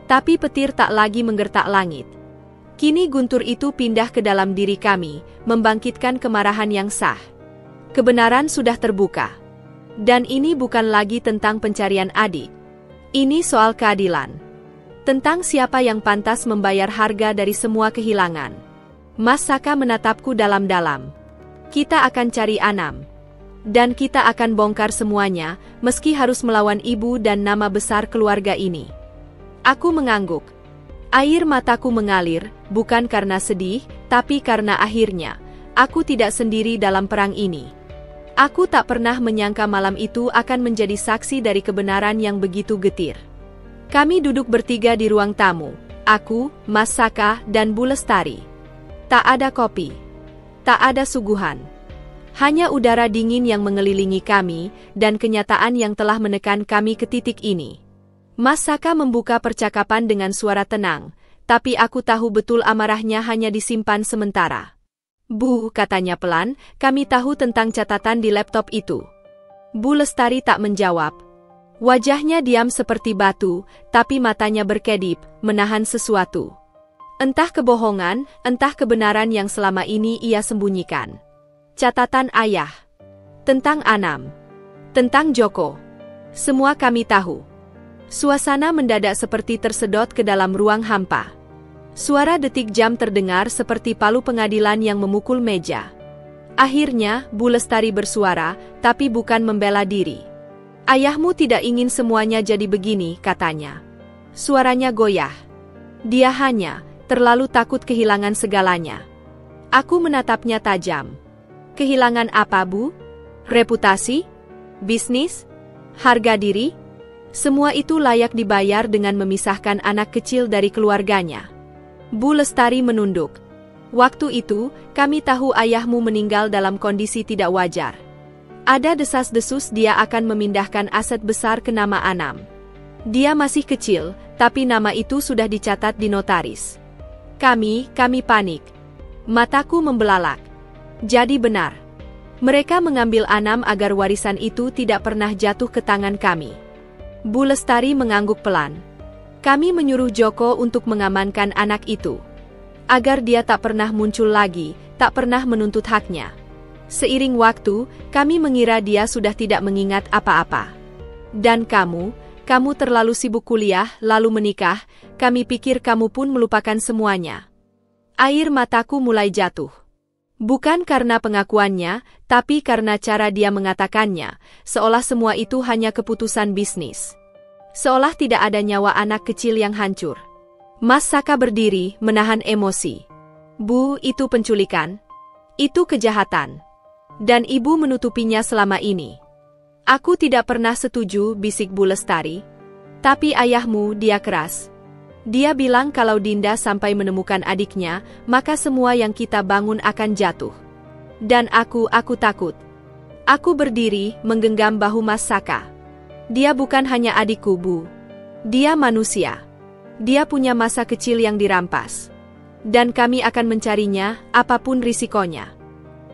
Tapi petir tak lagi menggertak langit. Kini guntur itu pindah ke dalam diri kami, membangkitkan kemarahan yang sah. Kebenaran sudah terbuka. Dan ini bukan lagi tentang pencarian adik. Ini soal keadilan. Tentang siapa yang pantas membayar harga dari semua kehilangan. Mas Saka menatapku dalam-dalam. Kita akan cari Anam. Dan kita akan bongkar semuanya, meski harus melawan ibu dan nama besar keluarga ini. Aku mengangguk. Air mataku mengalir, bukan karena sedih, tapi karena akhirnya, aku tidak sendiri dalam perang ini. Aku tak pernah menyangka malam itu akan menjadi saksi dari kebenaran yang begitu getir. Kami duduk bertiga di ruang tamu, aku, Mas Saka, dan Bu Lestari. Tak ada kopi. Tak ada suguhan. Hanya udara dingin yang mengelilingi kami, dan kenyataan yang telah menekan kami ke titik ini. Mas Saka membuka percakapan dengan suara tenang, tapi aku tahu betul amarahnya hanya disimpan sementara. Bu, katanya pelan, kami tahu tentang catatan di laptop itu. Bu Lestari tak menjawab. Wajahnya diam seperti batu, tapi matanya berkedip, menahan sesuatu. Entah kebohongan, entah kebenaran yang selama ini ia sembunyikan. Catatan ayah. Tentang Anam. Tentang Joko. Semua kami tahu. Suasana mendadak seperti tersedot ke dalam ruang hampa. Suara detik jam terdengar seperti palu pengadilan yang memukul meja. Akhirnya, Bu Lestari bersuara, tapi bukan membela diri. Ayahmu tidak ingin semuanya jadi begini, katanya. Suaranya goyah. Dia hanya terlalu takut kehilangan segalanya. Aku menatapnya tajam. Kehilangan apa, Bu? Reputasi? Bisnis? Harga diri? Semua itu layak dibayar dengan memisahkan anak kecil dari keluarganya. Bu Lestari menunduk. Waktu itu, kami tahu ayahmu meninggal dalam kondisi tidak wajar. Ada desas-desus dia akan memindahkan aset besar ke nama Anam. Dia masih kecil, tapi nama itu sudah dicatat di notaris. Kami panik. Mataku membelalak. Jadi benar. Mereka mengambil Anam agar warisan itu tidak pernah jatuh ke tangan kami. Bu Lestari mengangguk pelan. Kami menyuruh Joko untuk mengamankan anak itu. Agar dia tak pernah muncul lagi, tak pernah menuntut haknya. Seiring waktu, kami mengira dia sudah tidak mengingat apa-apa. Dan kamu terlalu sibuk kuliah, lalu menikah, kami pikir kamu pun melupakan semuanya. Air mataku mulai jatuh. Bukan karena pengakuannya, tapi karena cara dia mengatakannya, seolah semua itu hanya keputusan bisnis. Seolah tidak ada nyawa anak kecil yang hancur. Mas Saka berdiri, menahan emosi. Bu, itu penculikan. Itu kejahatan. Dan ibu menutupinya selama ini. Aku tidak pernah setuju, bisik Bu Lestari. Tapi ayahmu, dia keras. Dia bilang kalau Dinda sampai menemukan adiknya, maka semua yang kita bangun akan jatuh. Dan aku takut. Aku berdiri, menggenggam bahu Mas Saka. Dia bukan hanya adikku, Bu. Dia manusia. Dia punya masa kecil yang dirampas. Dan kami akan mencarinya, apapun risikonya.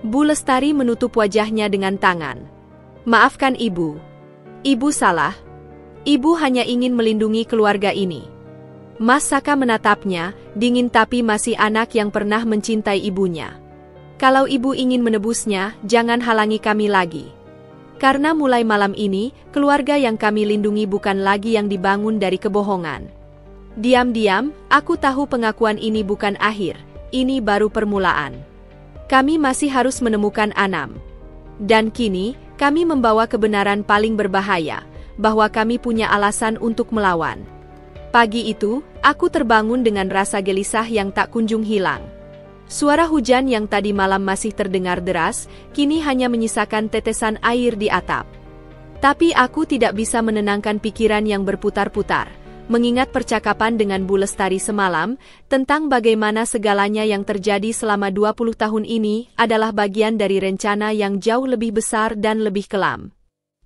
Bu Lestari menutup wajahnya dengan tangan. Maafkan Ibu. Ibu salah. Ibu hanya ingin melindungi keluarga ini. Mas Saka menatapnya, dingin tapi masih anak yang pernah mencintai ibunya. Kalau Ibu ingin menebusnya, jangan halangi kami lagi. Karena mulai malam ini, keluarga yang kami lindungi bukan lagi yang dibangun dari kebohongan. Diam-diam, aku tahu pengakuan ini bukan akhir, ini baru permulaan. Kami masih harus menemukan Anam. Dan kini, kami membawa kebenaran paling berbahaya, bahwa kami punya alasan untuk melawan. Pagi itu, aku terbangun dengan rasa gelisah yang tak kunjung hilang. Suara hujan yang tadi malam masih terdengar deras, kini hanya menyisakan tetesan air di atap. Tapi aku tidak bisa menenangkan pikiran yang berputar-putar, mengingat percakapan dengan Bu Lestari semalam, tentang bagaimana segalanya yang terjadi selama 20 tahun ini adalah bagian dari rencana yang jauh lebih besar dan lebih kelam.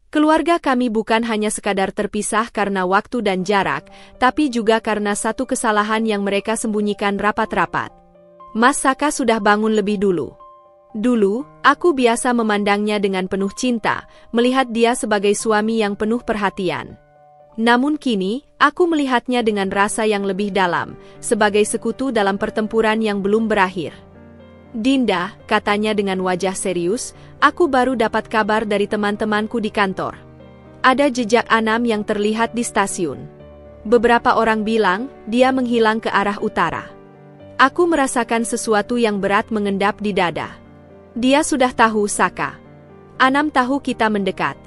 Keluarga kami bukan hanya sekadar terpisah karena waktu dan jarak, tapi juga karena satu kesalahan yang mereka sembunyikan rapat-rapat. Mas Saka sudah bangun lebih dulu. Dulu, aku biasa memandangnya dengan penuh cinta, melihat dia sebagai suami yang penuh perhatian. Namun kini, aku melihatnya dengan rasa yang lebih dalam, sebagai sekutu dalam pertempuran yang belum berakhir. Dinda, katanya dengan wajah serius, aku baru dapat kabar dari teman-temanku di kantor. Ada jejak Anam yang terlihat di stasiun. Beberapa orang bilang, dia menghilang ke arah utara. Aku merasakan sesuatu yang berat mengendap di dada. Dia sudah tahu Saka. Anam tahu kita mendekat.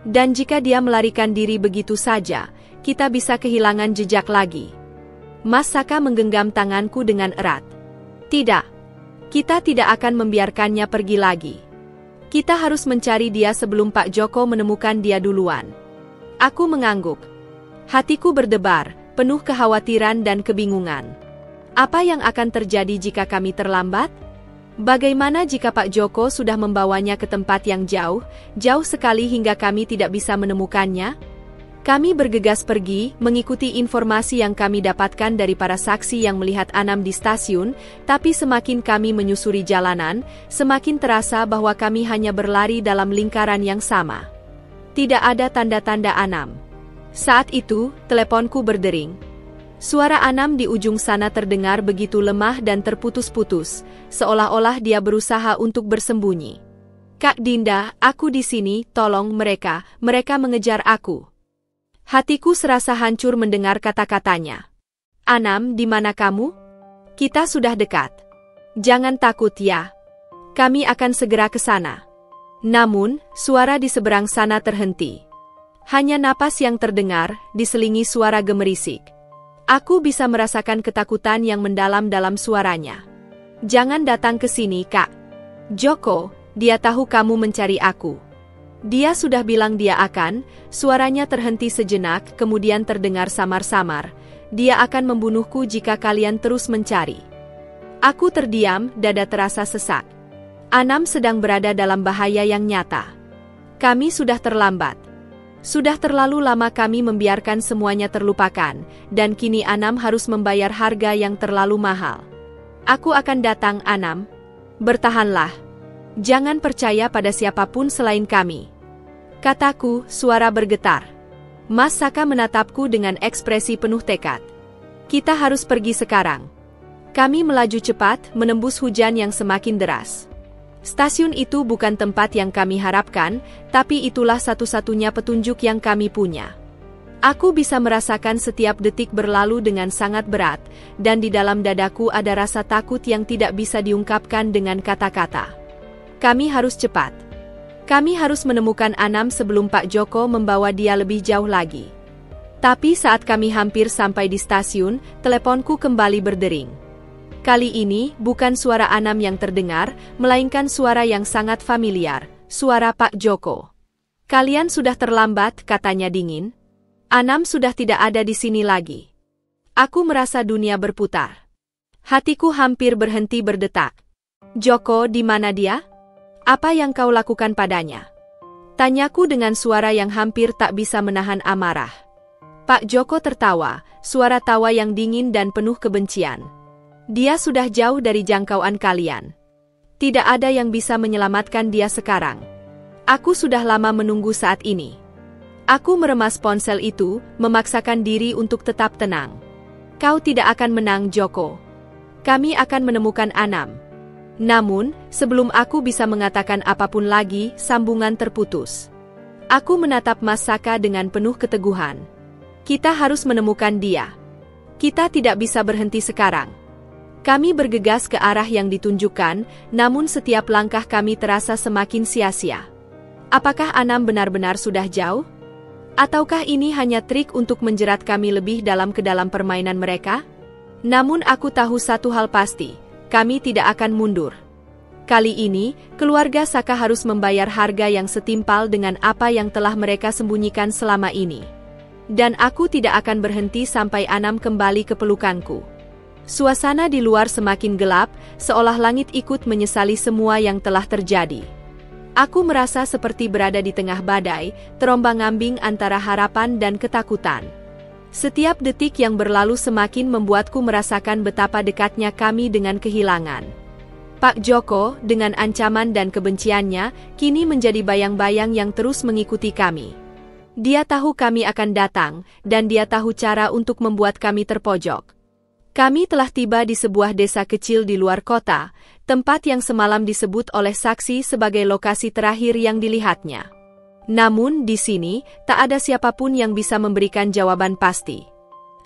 Dan jika dia melarikan diri begitu saja, kita bisa kehilangan jejak lagi. Mas Saka menggenggam tanganku dengan erat. Tidak. Kita tidak akan membiarkannya pergi lagi. Kita harus mencari dia sebelum Pak Joko menemukan dia duluan. Aku mengangguk. Hatiku berdebar, penuh kekhawatiran dan kebingungan. Apa yang akan terjadi jika kami terlambat? Bagaimana jika Pak Joko sudah membawanya ke tempat yang jauh, jauh sekali hingga kami tidak bisa menemukannya? Kami bergegas pergi, mengikuti informasi yang kami dapatkan dari para saksi yang melihat Anam di stasiun, tapi semakin kami menyusuri jalanan, semakin terasa bahwa kami hanya berlari dalam lingkaran yang sama. Tidak ada tanda-tanda Anam. Saat itu, teleponku berdering. Suara Anam di ujung sana terdengar begitu lemah dan terputus-putus, seolah-olah dia berusaha untuk bersembunyi. Kak Dinda, aku di sini, tolong mereka mengejar aku. Hatiku serasa hancur mendengar kata-katanya. Anam, di mana kamu? Kita sudah dekat. Jangan takut ya. Kami akan segera ke sana. Namun, suara di seberang sana terhenti. Hanya napas yang terdengar, diselingi suara gemerisik. Aku bisa merasakan ketakutan yang mendalam dalam suaranya. Jangan datang ke sini, Kak. Joko, dia tahu kamu mencari aku. Dia sudah bilang dia akan, suaranya terhenti sejenak, kemudian terdengar samar-samar. Dia akan membunuhku jika kalian terus mencari. Aku terdiam, dada terasa sesak. Anam sedang berada dalam bahaya yang nyata. Kami sudah terlambat. Sudah terlalu lama kami membiarkan semuanya terlupakan, dan kini Anam harus membayar harga yang terlalu mahal. Aku akan datang, Anam. Bertahanlah. Jangan percaya pada siapapun selain kami. Kataku, suara bergetar. Mas Saka menatapku dengan ekspresi penuh tekad. Kita harus pergi sekarang. Kami melaju cepat, menembus hujan yang semakin deras. Stasiun itu bukan tempat yang kami harapkan, tapi itulah satu-satunya petunjuk yang kami punya. Aku bisa merasakan setiap detik berlalu dengan sangat berat, dan di dalam dadaku ada rasa takut yang tidak bisa diungkapkan dengan kata-kata. Kami harus cepat. Kami harus menemukan Anam sebelum Pak Joko membawa dia lebih jauh lagi. Tapi saat kami hampir sampai di stasiun, teleponku kembali berdering. Kali ini, bukan suara Anam yang terdengar, melainkan suara yang sangat familiar, suara Pak Joko. Kalian sudah terlambat, katanya dingin. Anam sudah tidak ada di sini lagi. Aku merasa dunia berputar. Hatiku hampir berhenti berdetak. Joko, di mana dia? Apa yang kau lakukan padanya? Tanyaku dengan suara yang hampir tak bisa menahan amarah. Pak Joko tertawa, suara tawa yang dingin dan penuh kebencian. Dia sudah jauh dari jangkauan kalian. Tidak ada yang bisa menyelamatkan dia sekarang. Aku sudah lama menunggu saat ini. Aku meremas ponsel itu, memaksakan diri untuk tetap tenang. Kau tidak akan menang, Joko. Kami akan menemukan Anam. Namun, sebelum aku bisa mengatakan apapun lagi, sambungan terputus. Aku menatap Mas Saka dengan penuh keteguhan. Kita harus menemukan dia. Kita tidak bisa berhenti sekarang. Kami bergegas ke arah yang ditunjukkan, namun setiap langkah kami terasa semakin sia-sia. Apakah Anam benar-benar sudah jauh? Ataukah ini hanya trik untuk menjerat kami lebih dalam ke dalam permainan mereka? Namun aku tahu satu hal pasti, kami tidak akan mundur. Kali ini, keluarga Saka harus membayar harga yang setimpal dengan apa yang telah mereka sembunyikan selama ini. Dan aku tidak akan berhenti sampai Anam kembali ke pelukanku. Suasana di luar semakin gelap, seolah langit ikut menyesali semua yang telah terjadi. Aku merasa seperti berada di tengah badai, terombang-ambing antara harapan dan ketakutan. Setiap detik yang berlalu semakin membuatku merasakan betapa dekatnya kami dengan kehilangan. Pak Joko, dengan ancaman dan kebenciannya, kini menjadi bayang-bayang yang terus mengikuti kami. Dia tahu kami akan datang, dan dia tahu cara untuk membuat kami terpojok. Kami telah tiba di sebuah desa kecil di luar kota, tempat yang semalam disebut oleh saksi sebagai lokasi terakhir yang dilihatnya. Namun, di sini, tak ada siapapun yang bisa memberikan jawaban pasti.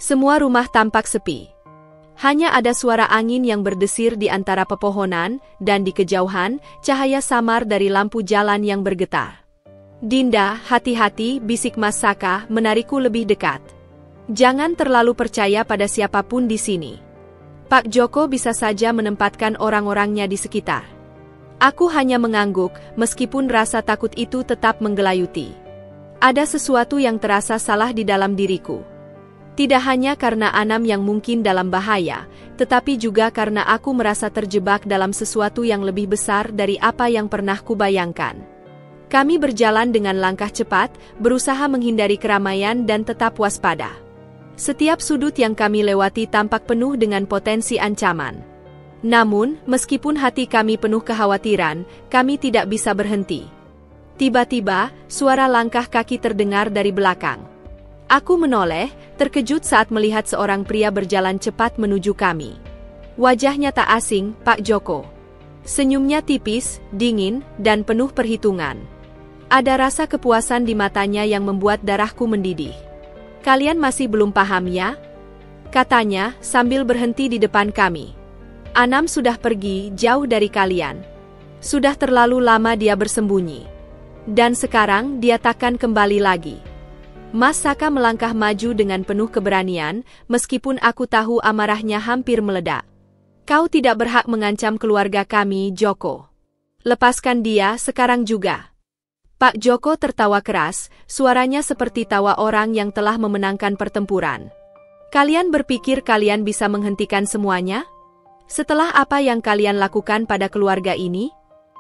Semua rumah tampak sepi. Hanya ada suara angin yang berdesir di antara pepohonan, dan di kejauhan, cahaya samar dari lampu jalan yang bergetar. Dinda, hati-hati, bisik Mas Saka, menarikku lebih dekat. Jangan terlalu percaya pada siapapun di sini. Pak Joko bisa saja menempatkan orang-orangnya di sekitar. Aku hanya mengangguk, meskipun rasa takut itu tetap menggelayuti. Ada sesuatu yang terasa salah di dalam diriku. Tidak hanya karena Anam yang mungkin dalam bahaya, tetapi juga karena aku merasa terjebak dalam sesuatu yang lebih besar dari apa yang pernah kubayangkan. Kami berjalan dengan langkah cepat, berusaha menghindari keramaian dan tetap waspada. Setiap sudut yang kami lewati tampak penuh dengan potensi ancaman. Namun, meskipun hati kami penuh kekhawatiran, kami tidak bisa berhenti. Tiba-tiba, suara langkah kaki terdengar dari belakang. Aku menoleh, terkejut saat melihat seorang pria berjalan cepat menuju kami. Wajahnya tak asing, Pak Joko. Senyumnya tipis, dingin, dan penuh perhitungan. Ada rasa kepuasan di matanya yang membuat darahku mendidih. Kalian masih belum paham ya? Katanya, sambil berhenti di depan kami. Anam sudah pergi jauh dari kalian. Sudah terlalu lama dia bersembunyi. Dan sekarang dia takkan kembali lagi. Mas Saka melangkah maju dengan penuh keberanian, meskipun aku tahu amarahnya hampir meledak. Kau tidak berhak mengancam keluarga kami, Joko. Lepaskan dia sekarang juga. Pak Joko tertawa keras, suaranya seperti tawa orang yang telah memenangkan pertempuran. Kalian berpikir kalian bisa menghentikan semuanya? Setelah apa yang kalian lakukan pada keluarga ini?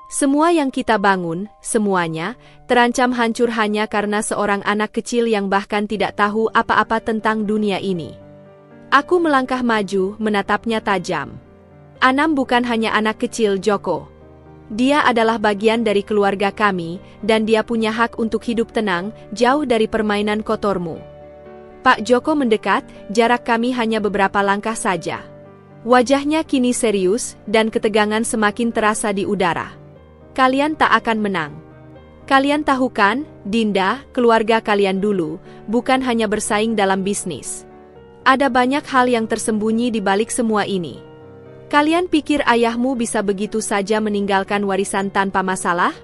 Semua yang kita bangun, semuanya, terancam hancur hanya karena seorang anak kecil yang bahkan tidak tahu apa-apa tentang dunia ini. Aku melangkah maju, menatapnya tajam. Anam bukan hanya anak kecil, Joko. Dia adalah bagian dari keluarga kami, dan dia punya hak untuk hidup tenang, jauh dari permainan kotormu. Pak Joko mendekat, jarak kami hanya beberapa langkah saja. Wajahnya kini serius, dan ketegangan semakin terasa di udara. Kalian tak akan menang. Kalian tahu kan, Dinda, keluarga kalian dulu, bukan hanya bersaing dalam bisnis. Ada banyak hal yang tersembunyi di balik semua ini. Kalian pikir ayahmu bisa begitu saja meninggalkan warisan tanpa masalah?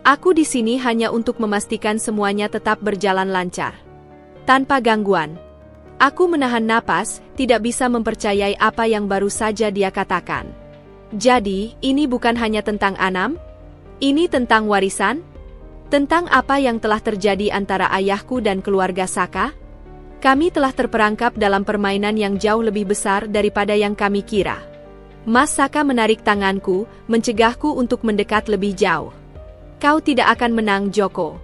Aku di sini hanya untuk memastikan semuanya tetap berjalan lancar. Tanpa gangguan. Aku menahan napas, tidak bisa mempercayai apa yang baru saja dia katakan. Jadi, ini bukan hanya tentang Anam? Ini tentang warisan? Tentang apa yang telah terjadi antara ayahku dan keluarga Saka? Kami telah terperangkap dalam permainan yang jauh lebih besar daripada yang kami kira. Mas Saka menarik tanganku, mencegahku untuk mendekat lebih jauh. Kau tidak akan menang, Joko.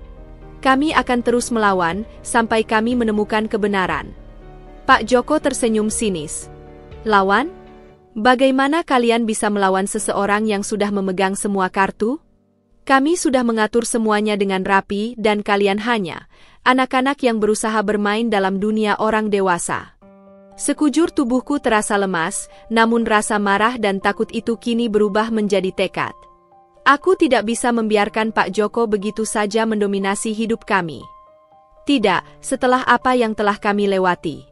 Kami akan terus melawan, sampai kami menemukan kebenaran. Pak Joko tersenyum sinis. Lawan? Bagaimana kalian bisa melawan seseorang yang sudah memegang semua kartu? Kami sudah mengatur semuanya dengan rapi dan kalian hanya anak-anak yang berusaha bermain dalam dunia orang dewasa. Sekujur tubuhku terasa lemas, namun rasa marah dan takut itu kini berubah menjadi tekad. Aku tidak bisa membiarkan Pak Joko begitu saja mendominasi hidup kami. Tidak, setelah apa yang telah kami lewati.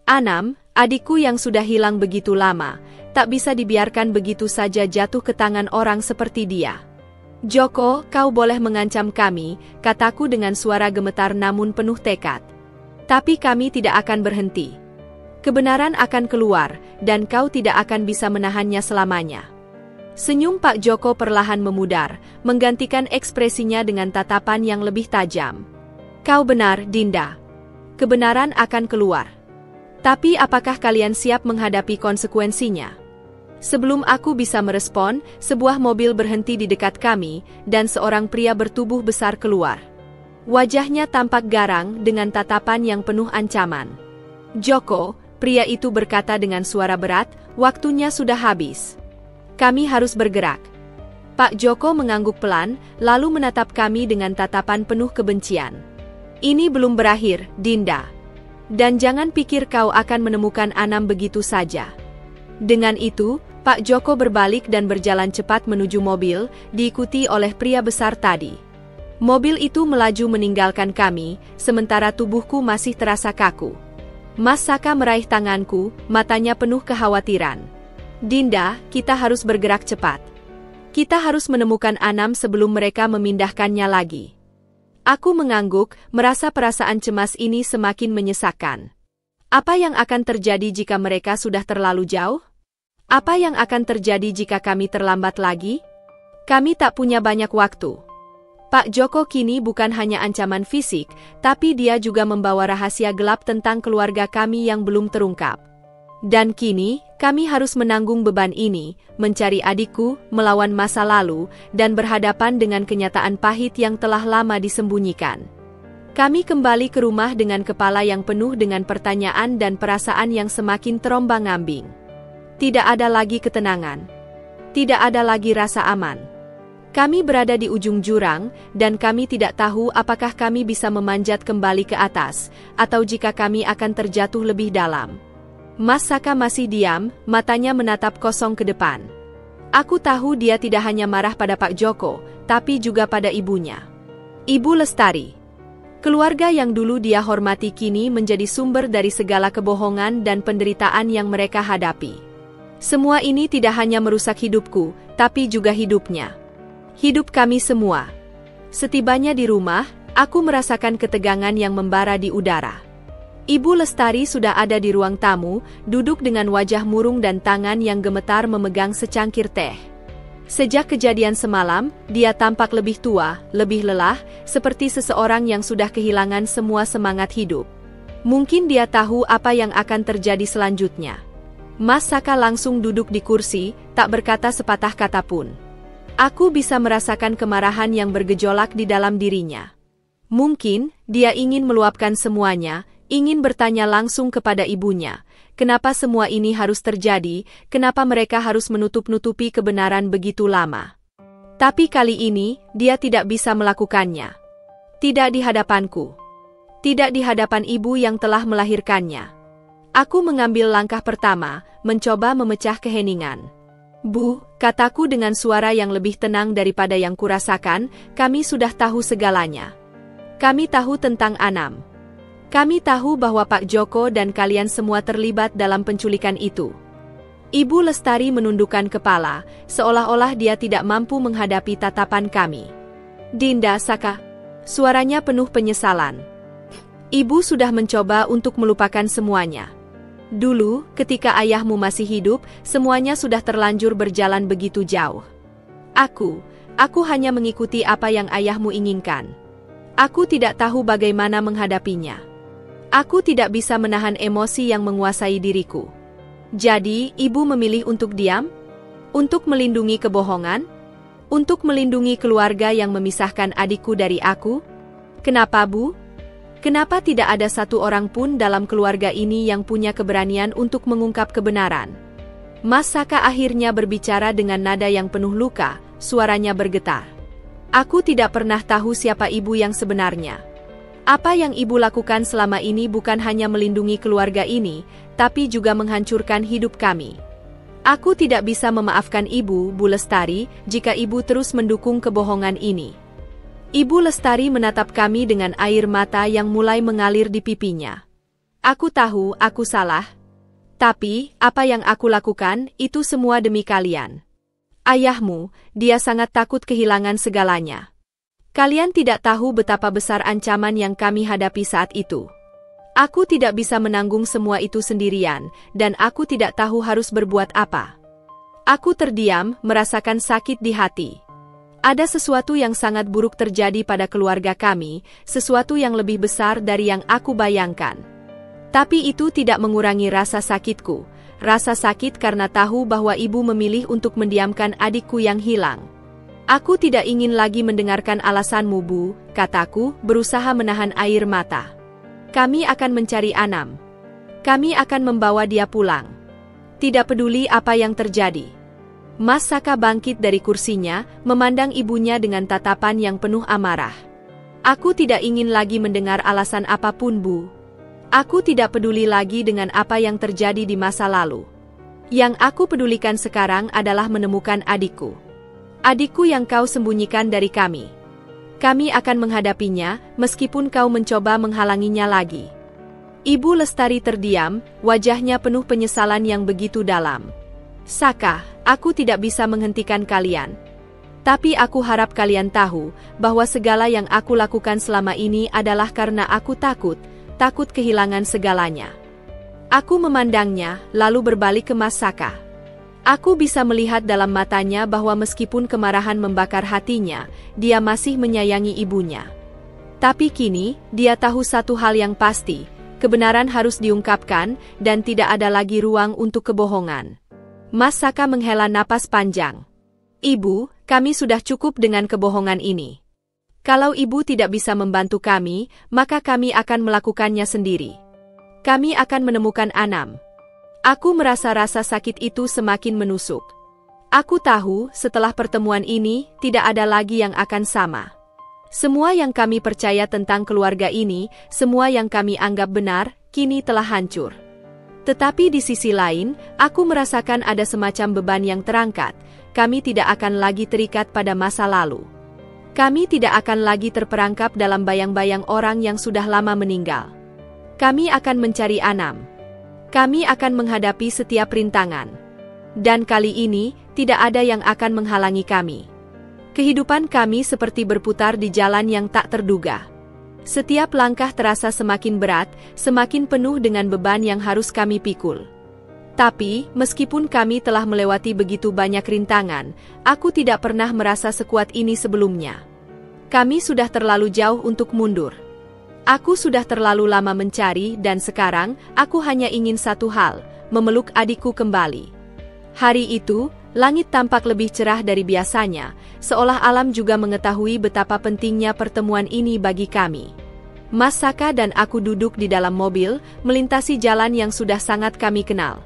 Anam, adikku yang sudah hilang begitu lama, tak bisa dibiarkan begitu saja jatuh ke tangan orang seperti dia. Joko, kau boleh mengancam kami, kataku dengan suara gemetar namun penuh tekad. Tapi kami tidak akan berhenti. Kebenaran akan keluar, dan kau tidak akan bisa menahannya selamanya. Senyum Pak Joko perlahan memudar, menggantikan ekspresinya dengan tatapan yang lebih tajam. Kau benar, Dinda. Kebenaran akan keluar. Tapi apakah kalian siap menghadapi konsekuensinya? Sebelum aku bisa merespon, sebuah mobil berhenti di dekat kami, dan seorang pria bertubuh besar keluar. Wajahnya tampak garang dengan tatapan yang penuh ancaman. Joko, pria itu berkata dengan suara berat, waktunya sudah habis. Kami harus bergerak. Pak Joko mengangguk pelan, lalu menatap kami dengan tatapan penuh kebencian. Ini belum berakhir, Dinda. Dan jangan pikir kau akan menemukan Anam begitu saja. Dengan itu, Pak Joko berbalik dan berjalan cepat menuju mobil, diikuti oleh pria besar tadi. Mobil itu melaju meninggalkan kami, sementara tubuhku masih terasa kaku. Mas Saka meraih tanganku, matanya penuh kekhawatiran. Dinda, kita harus bergerak cepat. Kita harus menemukan Anam sebelum mereka memindahkannya lagi. Aku mengangguk, merasa perasaan cemas ini semakin menyesakkan. Apa yang akan terjadi jika mereka sudah terlalu jauh? Apa yang akan terjadi jika kami terlambat lagi? Kami tak punya banyak waktu. Pak Joko kini bukan hanya ancaman fisik, tapi dia juga membawa rahasia gelap tentang keluarga kami yang belum terungkap. Dan kini, kami harus menanggung beban ini, mencari adikku, melawan masa lalu, dan berhadapan dengan kenyataan pahit yang telah lama disembunyikan. Kami kembali ke rumah dengan kepala yang penuh dengan pertanyaan dan perasaan yang semakin terombang-ambing. Tidak ada lagi ketenangan. Tidak ada lagi rasa aman. Kami berada di ujung jurang, dan kami tidak tahu apakah kami bisa memanjat kembali ke atas, atau jika kami akan terjatuh lebih dalam. Mas Saka masih diam, matanya menatap kosong ke depan. Aku tahu dia tidak hanya marah pada Pak Joko, tapi juga pada ibunya. Ibu Lestari. Keluarga yang dulu dia hormati kini menjadi sumber dari segala kebohongan dan penderitaan yang mereka hadapi. Semua ini tidak hanya merusak hidupku, tapi juga hidupnya. Hidup kami semua. Setibanya di rumah, aku merasakan ketegangan yang membara di udara. Ibu Lestari sudah ada di ruang tamu, duduk dengan wajah murung dan tangan yang gemetar memegang secangkir teh. Sejak kejadian semalam, dia tampak lebih tua, lebih lelah, seperti seseorang yang sudah kehilangan semua semangat hidup. Mungkin dia tahu apa yang akan terjadi selanjutnya. Mas Saka langsung duduk di kursi, tak berkata sepatah kata pun. Aku bisa merasakan kemarahan yang bergejolak di dalam dirinya. Mungkin, dia ingin meluapkan semuanya, ingin bertanya langsung kepada ibunya, kenapa semua ini harus terjadi, kenapa mereka harus menutup-nutupi kebenaran begitu lama. Tapi kali ini, dia tidak bisa melakukannya. Tidak di hadapanku. Tidak di hadapan ibu yang telah melahirkannya. Aku mengambil langkah pertama, mencoba memecah keheningan. Bu, kataku dengan suara yang lebih tenang daripada yang kurasakan, kami sudah tahu segalanya. Kami tahu tentang Anam. Kami tahu bahwa Pak Joko dan kalian semua terlibat dalam penculikan itu. Ibu Lestari menundukkan kepala, seolah-olah dia tidak mampu menghadapi tatapan kami. Dinda Saka. Suaranya penuh penyesalan. Ibu sudah mencoba untuk melupakan semuanya. Dulu, ketika ayahmu masih hidup, semuanya sudah terlanjur berjalan begitu jauh. Aku hanya mengikuti apa yang ayahmu inginkan. Aku tidak tahu bagaimana menghadapinya. Aku tidak bisa menahan emosi yang menguasai diriku. Jadi, ibu memilih untuk diam? Untuk melindungi kebohongan? Untuk melindungi keluarga yang memisahkan adikku dari aku? Kenapa, Bu? Kenapa tidak ada satu orang pun dalam keluarga ini yang punya keberanian untuk mengungkap kebenaran? Mas Saka akhirnya berbicara dengan nada yang penuh luka, suaranya bergetar. Aku tidak pernah tahu siapa ibu yang sebenarnya. Apa yang ibu lakukan selama ini bukan hanya melindungi keluarga ini, tapi juga menghancurkan hidup kami. Aku tidak bisa memaafkan ibu, Bu Lestari, jika ibu terus mendukung kebohongan ini. Ibu Lestari menatap kami dengan air mata yang mulai mengalir di pipinya. Aku tahu aku salah. Tapi, apa yang aku lakukan, itu semua demi kalian. Ayahmu, dia sangat takut kehilangan segalanya. Kalian tidak tahu betapa besar ancaman yang kami hadapi saat itu. Aku tidak bisa menanggung semua itu sendirian, dan aku tidak tahu harus berbuat apa. Aku terdiam, merasakan sakit di hati. Ada sesuatu yang sangat buruk terjadi pada keluarga kami, sesuatu yang lebih besar dari yang aku bayangkan. Tapi itu tidak mengurangi rasa sakitku, rasa sakit karena tahu bahwa ibu memilih untuk mendiamkan adikku yang hilang. Aku tidak ingin lagi mendengarkan alasanmu, Bu, kataku, berusaha menahan air mata. Kami akan mencari Anam. Kami akan membawa dia pulang. Tidak peduli apa yang terjadi. Mas Saka bangkit dari kursinya, memandang ibunya dengan tatapan yang penuh amarah. Aku tidak ingin lagi mendengar alasan apapun, Bu. Aku tidak peduli lagi dengan apa yang terjadi di masa lalu. Yang aku pedulikan sekarang adalah menemukan adikku. Adikku yang kau sembunyikan dari kami. Kami akan menghadapinya, meskipun kau mencoba menghalanginya lagi. Ibu Lestari terdiam, wajahnya penuh penyesalan yang begitu dalam. Saka, aku tidak bisa menghentikan kalian. Tapi aku harap kalian tahu, bahwa segala yang aku lakukan selama ini adalah karena aku takut kehilangan segalanya. Aku memandangnya, lalu berbalik ke Mas Saka. Aku bisa melihat dalam matanya bahwa meskipun kemarahan membakar hatinya, dia masih menyayangi ibunya. Tapi kini, dia tahu satu hal yang pasti, kebenaran harus diungkapkan, dan tidak ada lagi ruang untuk kebohongan. Mas Saka menghela napas panjang. Ibu, kami sudah cukup dengan kebohongan ini. Kalau ibu tidak bisa membantu kami, maka kami akan melakukannya sendiri. Kami akan menemukan Anam. Aku merasa rasa sakit itu semakin menusuk. Aku tahu, setelah pertemuan ini, tidak ada lagi yang akan sama. Semua yang kami percaya tentang keluarga ini, semua yang kami anggap benar, kini telah hancur. Tetapi di sisi lain, aku merasakan ada semacam beban yang terangkat. Kami tidak akan lagi terikat pada masa lalu. Kami tidak akan lagi terperangkap dalam bayang-bayang orang yang sudah lama meninggal. Kami akan mencari Anam. Kami akan menghadapi setiap rintangan. Dan kali ini, tidak ada yang akan menghalangi kami. Kehidupan kami seperti berputar di jalan yang tak terduga. Setiap langkah terasa semakin berat, semakin penuh dengan beban yang harus kami pikul. Tapi, meskipun kami telah melewati begitu banyak rintangan, aku tidak pernah merasa sekuat ini sebelumnya. Kami sudah terlalu jauh untuk mundur. Aku sudah terlalu lama mencari dan sekarang, aku hanya ingin satu hal, memeluk adikku kembali. Hari itu, langit tampak lebih cerah dari biasanya, seolah alam juga mengetahui betapa pentingnya pertemuan ini bagi kami. Mas Saka dan aku duduk di dalam mobil, melintasi jalan yang sudah sangat kami kenal.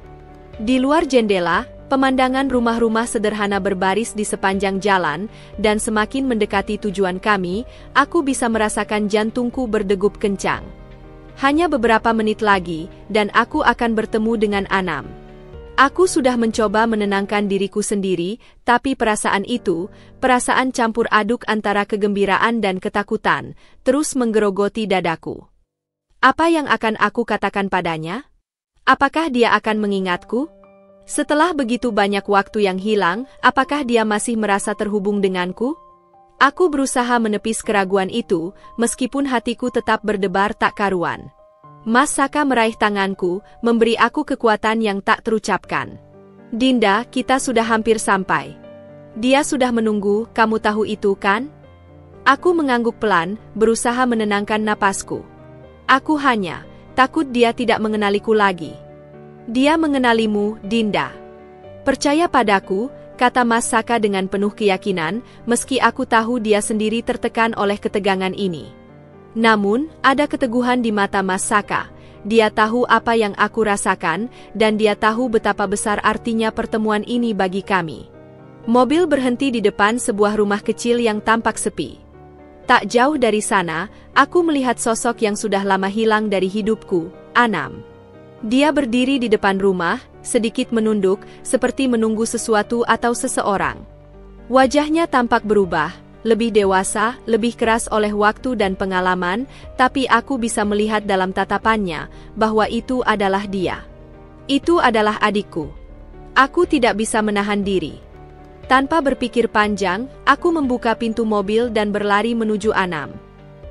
Di luar jendela, pemandangan rumah-rumah sederhana berbaris di sepanjang jalan, dan semakin mendekati tujuan kami, aku bisa merasakan jantungku berdegup kencang. Hanya beberapa menit lagi, dan aku akan bertemu dengan Anam. Aku sudah mencoba menenangkan diriku sendiri, tapi perasaan itu, perasaan campur aduk antara kegembiraan dan ketakutan, terus menggerogoti dadaku. Apa yang akan aku katakan padanya? Apakah dia akan mengingatku? Setelah begitu banyak waktu yang hilang, apakah dia masih merasa terhubung denganku? Aku berusaha menepis keraguan itu, meskipun hatiku tetap berdebar tak karuan. Mas Saka meraih tanganku, memberi aku kekuatan yang tak terucapkan. Dinda, kita sudah hampir sampai. Dia sudah menunggu, kamu tahu itu kan? Aku mengangguk pelan, berusaha menenangkan napasku. Aku hanya takut dia tidak mengenaliku lagi. Dia mengenalimu, Dinda. Percaya padaku, kata Mas Saka dengan penuh keyakinan, meski aku tahu dia sendiri tertekan oleh ketegangan ini. Namun, ada keteguhan di mata Mas Saka. Dia tahu apa yang aku rasakan, dan dia tahu betapa besar artinya pertemuan ini bagi kami. Mobil berhenti di depan sebuah rumah kecil yang tampak sepi. Tak jauh dari sana, aku melihat sosok yang sudah lama hilang dari hidupku, Anam. Dia berdiri di depan rumah, sedikit menunduk, seperti menunggu sesuatu atau seseorang. Wajahnya tampak berubah, lebih dewasa, lebih keras oleh waktu dan pengalaman, tapi aku bisa melihat dalam tatapannya bahwa itu adalah dia. Itu adalah adikku. Aku tidak bisa menahan diri. Tanpa berpikir panjang, aku membuka pintu mobil dan berlari menuju Anam.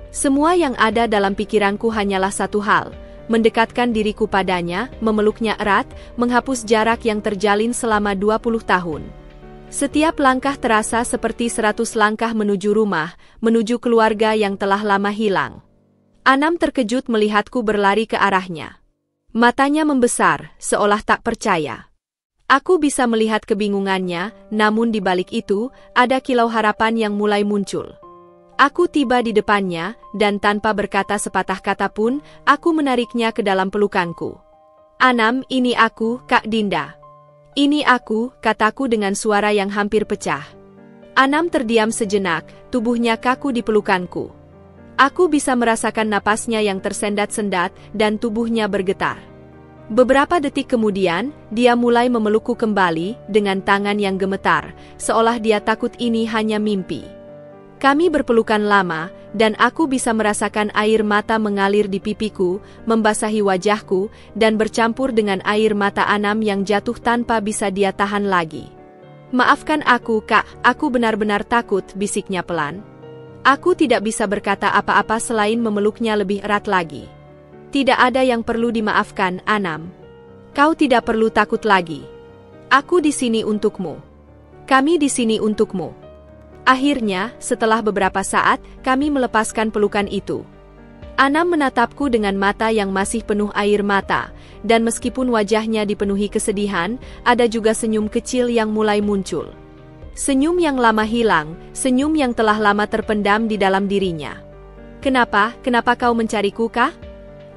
Semua yang ada dalam pikiranku hanyalah satu hal, mendekatkan diriku padanya, memeluknya erat, menghapus jarak yang terjalin selama 20 tahun. Setiap langkah terasa seperti 100 langkah menuju rumah, menuju keluarga yang telah lama hilang. Anam terkejut melihatku berlari ke arahnya. Matanya membesar, seolah tak percaya. Aku bisa melihat kebingungannya, namun di balik itu, ada kilau harapan yang mulai muncul. Aku tiba di depannya, dan tanpa berkata sepatah kata pun, aku menariknya ke dalam pelukanku. Anam, ini aku, Kak Dinda. Ini aku, kataku dengan suara yang hampir pecah. Anam terdiam sejenak, tubuhnya kaku di pelukanku. Aku bisa merasakan napasnya yang tersendat-sendat, dan tubuhnya bergetar. Beberapa detik kemudian, dia mulai memelukku kembali, dengan tangan yang gemetar, seolah dia takut ini hanya mimpi. Kami berpelukan lama, dan aku bisa merasakan air mata mengalir di pipiku, membasahi wajahku, dan bercampur dengan air mata Anam yang jatuh tanpa bisa dia tahan lagi. Maafkan aku, Kak, aku benar-benar takut, bisiknya pelan. Aku tidak bisa berkata apa-apa selain memeluknya lebih erat lagi. Tidak ada yang perlu dimaafkan, Anam. Kau tidak perlu takut lagi. Aku di sini untukmu. Kami di sini untukmu. Akhirnya, setelah beberapa saat, kami melepaskan pelukan itu. Anam menatapku dengan mata yang masih penuh air mata, dan meskipun wajahnya dipenuhi kesedihan, ada juga senyum kecil yang mulai muncul. Senyum yang lama hilang, senyum yang telah lama terpendam di dalam dirinya. Kenapa kau mencariku, kah?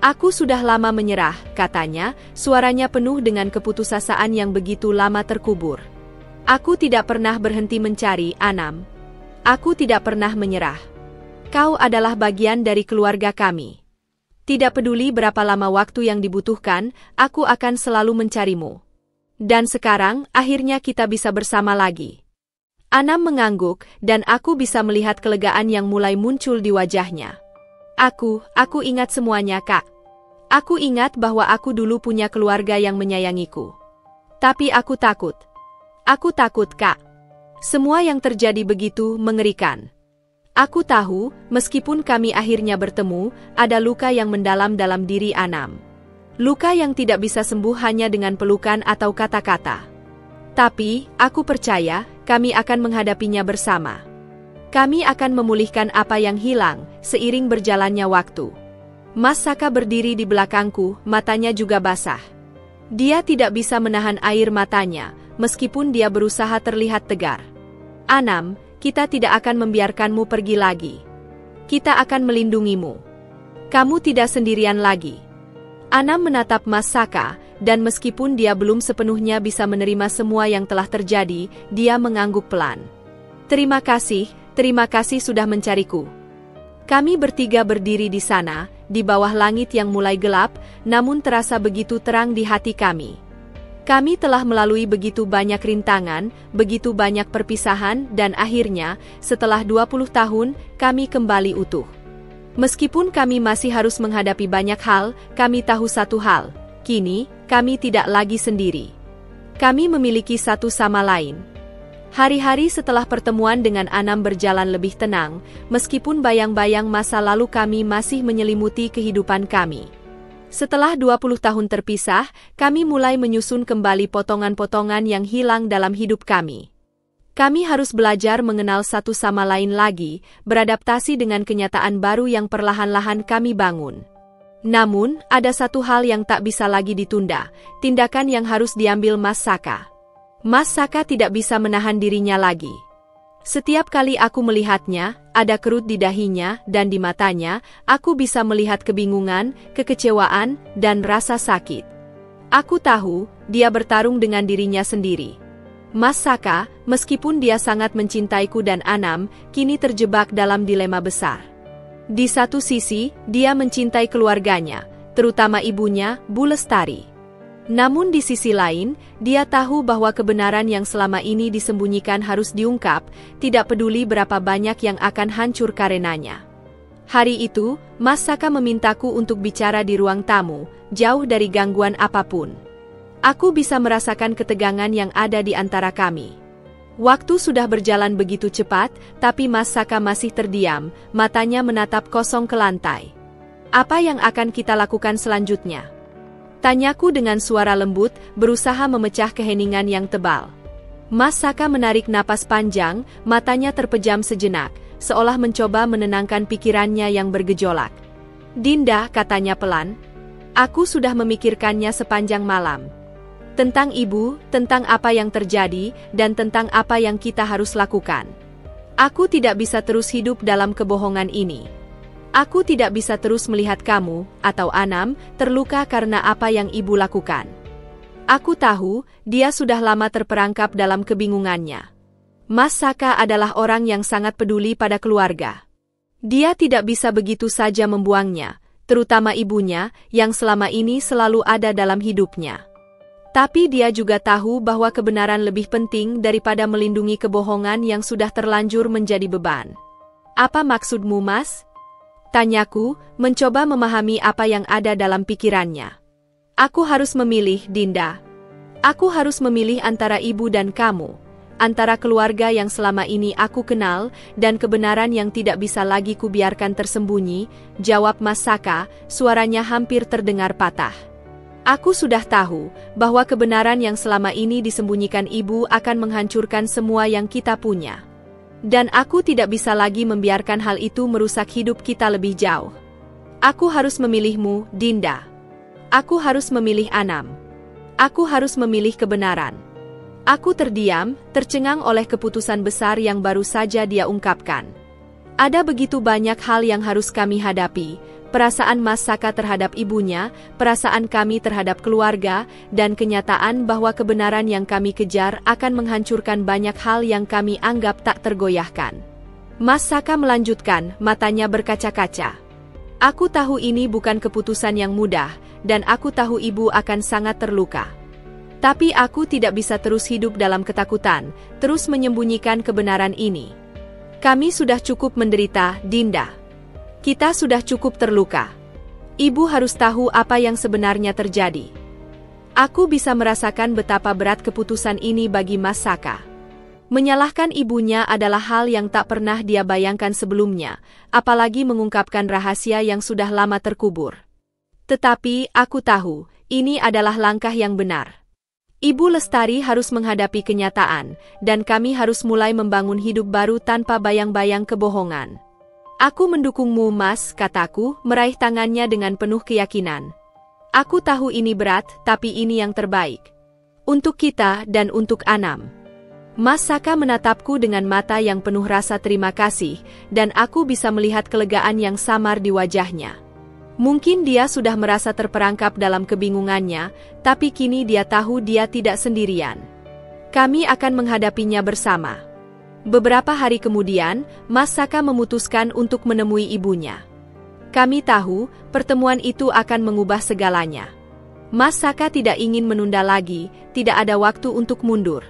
Aku sudah lama menyerah, katanya, suaranya penuh dengan keputusasaan yang begitu lama terkubur. Aku tidak pernah berhenti mencari, Anam. Aku tidak pernah menyerah. Kau adalah bagian dari keluarga kami. Tidak peduli berapa lama waktu yang dibutuhkan, aku akan selalu mencarimu. Dan sekarang, akhirnya kita bisa bersama lagi. Anam mengangguk, dan aku bisa melihat kelegaan yang mulai muncul di wajahnya. Aku ingat semuanya, Kak. Aku ingat bahwa aku dulu punya keluarga yang menyayangiku. Tapi aku takut. Aku takut, Kak. Semua yang terjadi begitu mengerikan. Aku tahu, meskipun kami akhirnya bertemu, ada luka yang mendalam dalam diri Anam. Luka yang tidak bisa sembuh hanya dengan pelukan atau kata-kata. Tapi, aku percaya, kami akan menghadapinya bersama. Kami akan memulihkan apa yang hilang, seiring berjalannya waktu. Mas Saka berdiri di belakangku, matanya juga basah. Dia tidak bisa menahan air matanya, meskipun dia berusaha terlihat tegar. Anam, kita tidak akan membiarkanmu pergi lagi. Kita akan melindungimu. Kamu tidak sendirian lagi. Anam menatap Mas Saka, dan meskipun dia belum sepenuhnya bisa menerima semua yang telah terjadi, dia mengangguk pelan. Terima kasih sudah mencariku. Kami bertiga berdiri di sana, di bawah langit yang mulai gelap, namun terasa begitu terang di hati kami. Kami telah melalui begitu banyak rintangan, begitu banyak perpisahan, dan akhirnya, setelah 20 tahun, kami kembali utuh. Meskipun kami masih harus menghadapi banyak hal, kami tahu satu hal, kini, kami tidak lagi sendiri. Kami memiliki satu sama lain. Hari-hari setelah pertemuan dengan Anam berjalan lebih tenang, meskipun bayang-bayang masa lalu kami masih menyelimuti kehidupan kami. Setelah 20 tahun terpisah, kami mulai menyusun kembali potongan-potongan yang hilang dalam hidup kami. Kami harus belajar mengenal satu sama lain lagi, beradaptasi dengan kenyataan baru yang perlahan-lahan kami bangun. Namun, ada satu hal yang tak bisa lagi ditunda, tindakan yang harus diambil Mas Saka. Mas Saka tidak bisa menahan dirinya lagi. Setiap kali aku melihatnya, ada kerut di dahinya dan di matanya, aku bisa melihat kebingungan, kekecewaan, dan rasa sakit. Aku tahu, dia bertarung dengan dirinya sendiri. Mas Saka, meskipun dia sangat mencintaiku dan Anam, kini terjebak dalam dilema besar. Di satu sisi, dia mencintai keluarganya, terutama ibunya, Bu Lestari. Namun di sisi lain, dia tahu bahwa kebenaran yang selama ini disembunyikan harus diungkap, tidak peduli berapa banyak yang akan hancur karenanya. Hari itu, Mas Saka memintaku untuk bicara di ruang tamu, jauh dari gangguan apapun. Aku bisa merasakan ketegangan yang ada di antara kami. Waktu sudah berjalan begitu cepat, tapi Mas Saka masih terdiam, matanya menatap kosong ke lantai. Apa yang akan kita lakukan selanjutnya? Tanyaku dengan suara lembut, berusaha memecah keheningan yang tebal. Mas Saka menarik napas panjang, matanya terpejam sejenak, seolah mencoba menenangkan pikirannya yang bergejolak. Dinda, katanya pelan, aku sudah memikirkannya sepanjang malam. Tentang ibu, tentang apa yang terjadi, dan tentang apa yang kita harus lakukan. Aku tidak bisa terus hidup dalam kebohongan ini. Aku tidak bisa terus melihat kamu, atau Anam, terluka karena apa yang ibu lakukan. Aku tahu, dia sudah lama terperangkap dalam kebingungannya. Mas Saka adalah orang yang sangat peduli pada keluarga. Dia tidak bisa begitu saja membuangnya, terutama ibunya, yang selama ini selalu ada dalam hidupnya. Tapi dia juga tahu bahwa kebenaran lebih penting daripada melindungi kebohongan yang sudah terlanjur menjadi beban. Apa maksudmu, Mas? Tanyaku, mencoba memahami apa yang ada dalam pikirannya. Aku harus memilih, Dinda. Aku harus memilih antara ibu dan kamu, antara keluarga yang selama ini aku kenal, dan kebenaran yang tidak bisa lagi kubiarkan tersembunyi, jawab Mas Saka, suaranya hampir terdengar patah. Aku sudah tahu, bahwa kebenaran yang selama ini disembunyikan ibu akan menghancurkan semua yang kita punya. Dan aku tidak bisa lagi membiarkan hal itu merusak hidup kita lebih jauh. Aku harus memilihmu, Dinda. Aku harus memilih Anam. Aku harus memilih kebenaran. Aku terdiam, tercengang oleh keputusan besar yang baru saja dia ungkapkan. Ada begitu banyak hal yang harus kami hadapi, perasaan Mas Saka terhadap ibunya, perasaan kami terhadap keluarga, dan kenyataan bahwa kebenaran yang kami kejar akan menghancurkan banyak hal yang kami anggap tak tergoyahkan. Mas Saka melanjutkan, matanya berkaca-kaca. Aku tahu ini bukan keputusan yang mudah, dan aku tahu ibu akan sangat terluka. Tapi aku tidak bisa terus hidup dalam ketakutan, terus menyembunyikan kebenaran ini. Kami sudah cukup menderita, Dinda. Kita sudah cukup terluka. Ibu harus tahu apa yang sebenarnya terjadi. Aku bisa merasakan betapa berat keputusan ini bagi Mas Saka. Menyalahkan ibunya adalah hal yang tak pernah dia bayangkan sebelumnya, apalagi mengungkapkan rahasia yang sudah lama terkubur. Tetapi, aku tahu, ini adalah langkah yang benar. Ibu Lestari harus menghadapi kenyataan, dan kami harus mulai membangun hidup baru tanpa bayang-bayang kebohongan. Aku mendukungmu, Mas, kataku, meraih tangannya dengan penuh keyakinan. Aku tahu ini berat, tapi ini yang terbaik. Untuk kita dan untuk Anam. Mas Saka menatapku dengan mata yang penuh rasa terima kasih, dan aku bisa melihat kelegaan yang samar di wajahnya. Mungkin dia sudah merasa terperangkap dalam kebingungannya, tapi kini dia tahu dia tidak sendirian. Kami akan menghadapinya bersama. Beberapa hari kemudian, Mas Saka memutuskan untuk menemui ibunya. Kami tahu, pertemuan itu akan mengubah segalanya. Mas Saka tidak ingin menunda lagi, tidak ada waktu untuk mundur.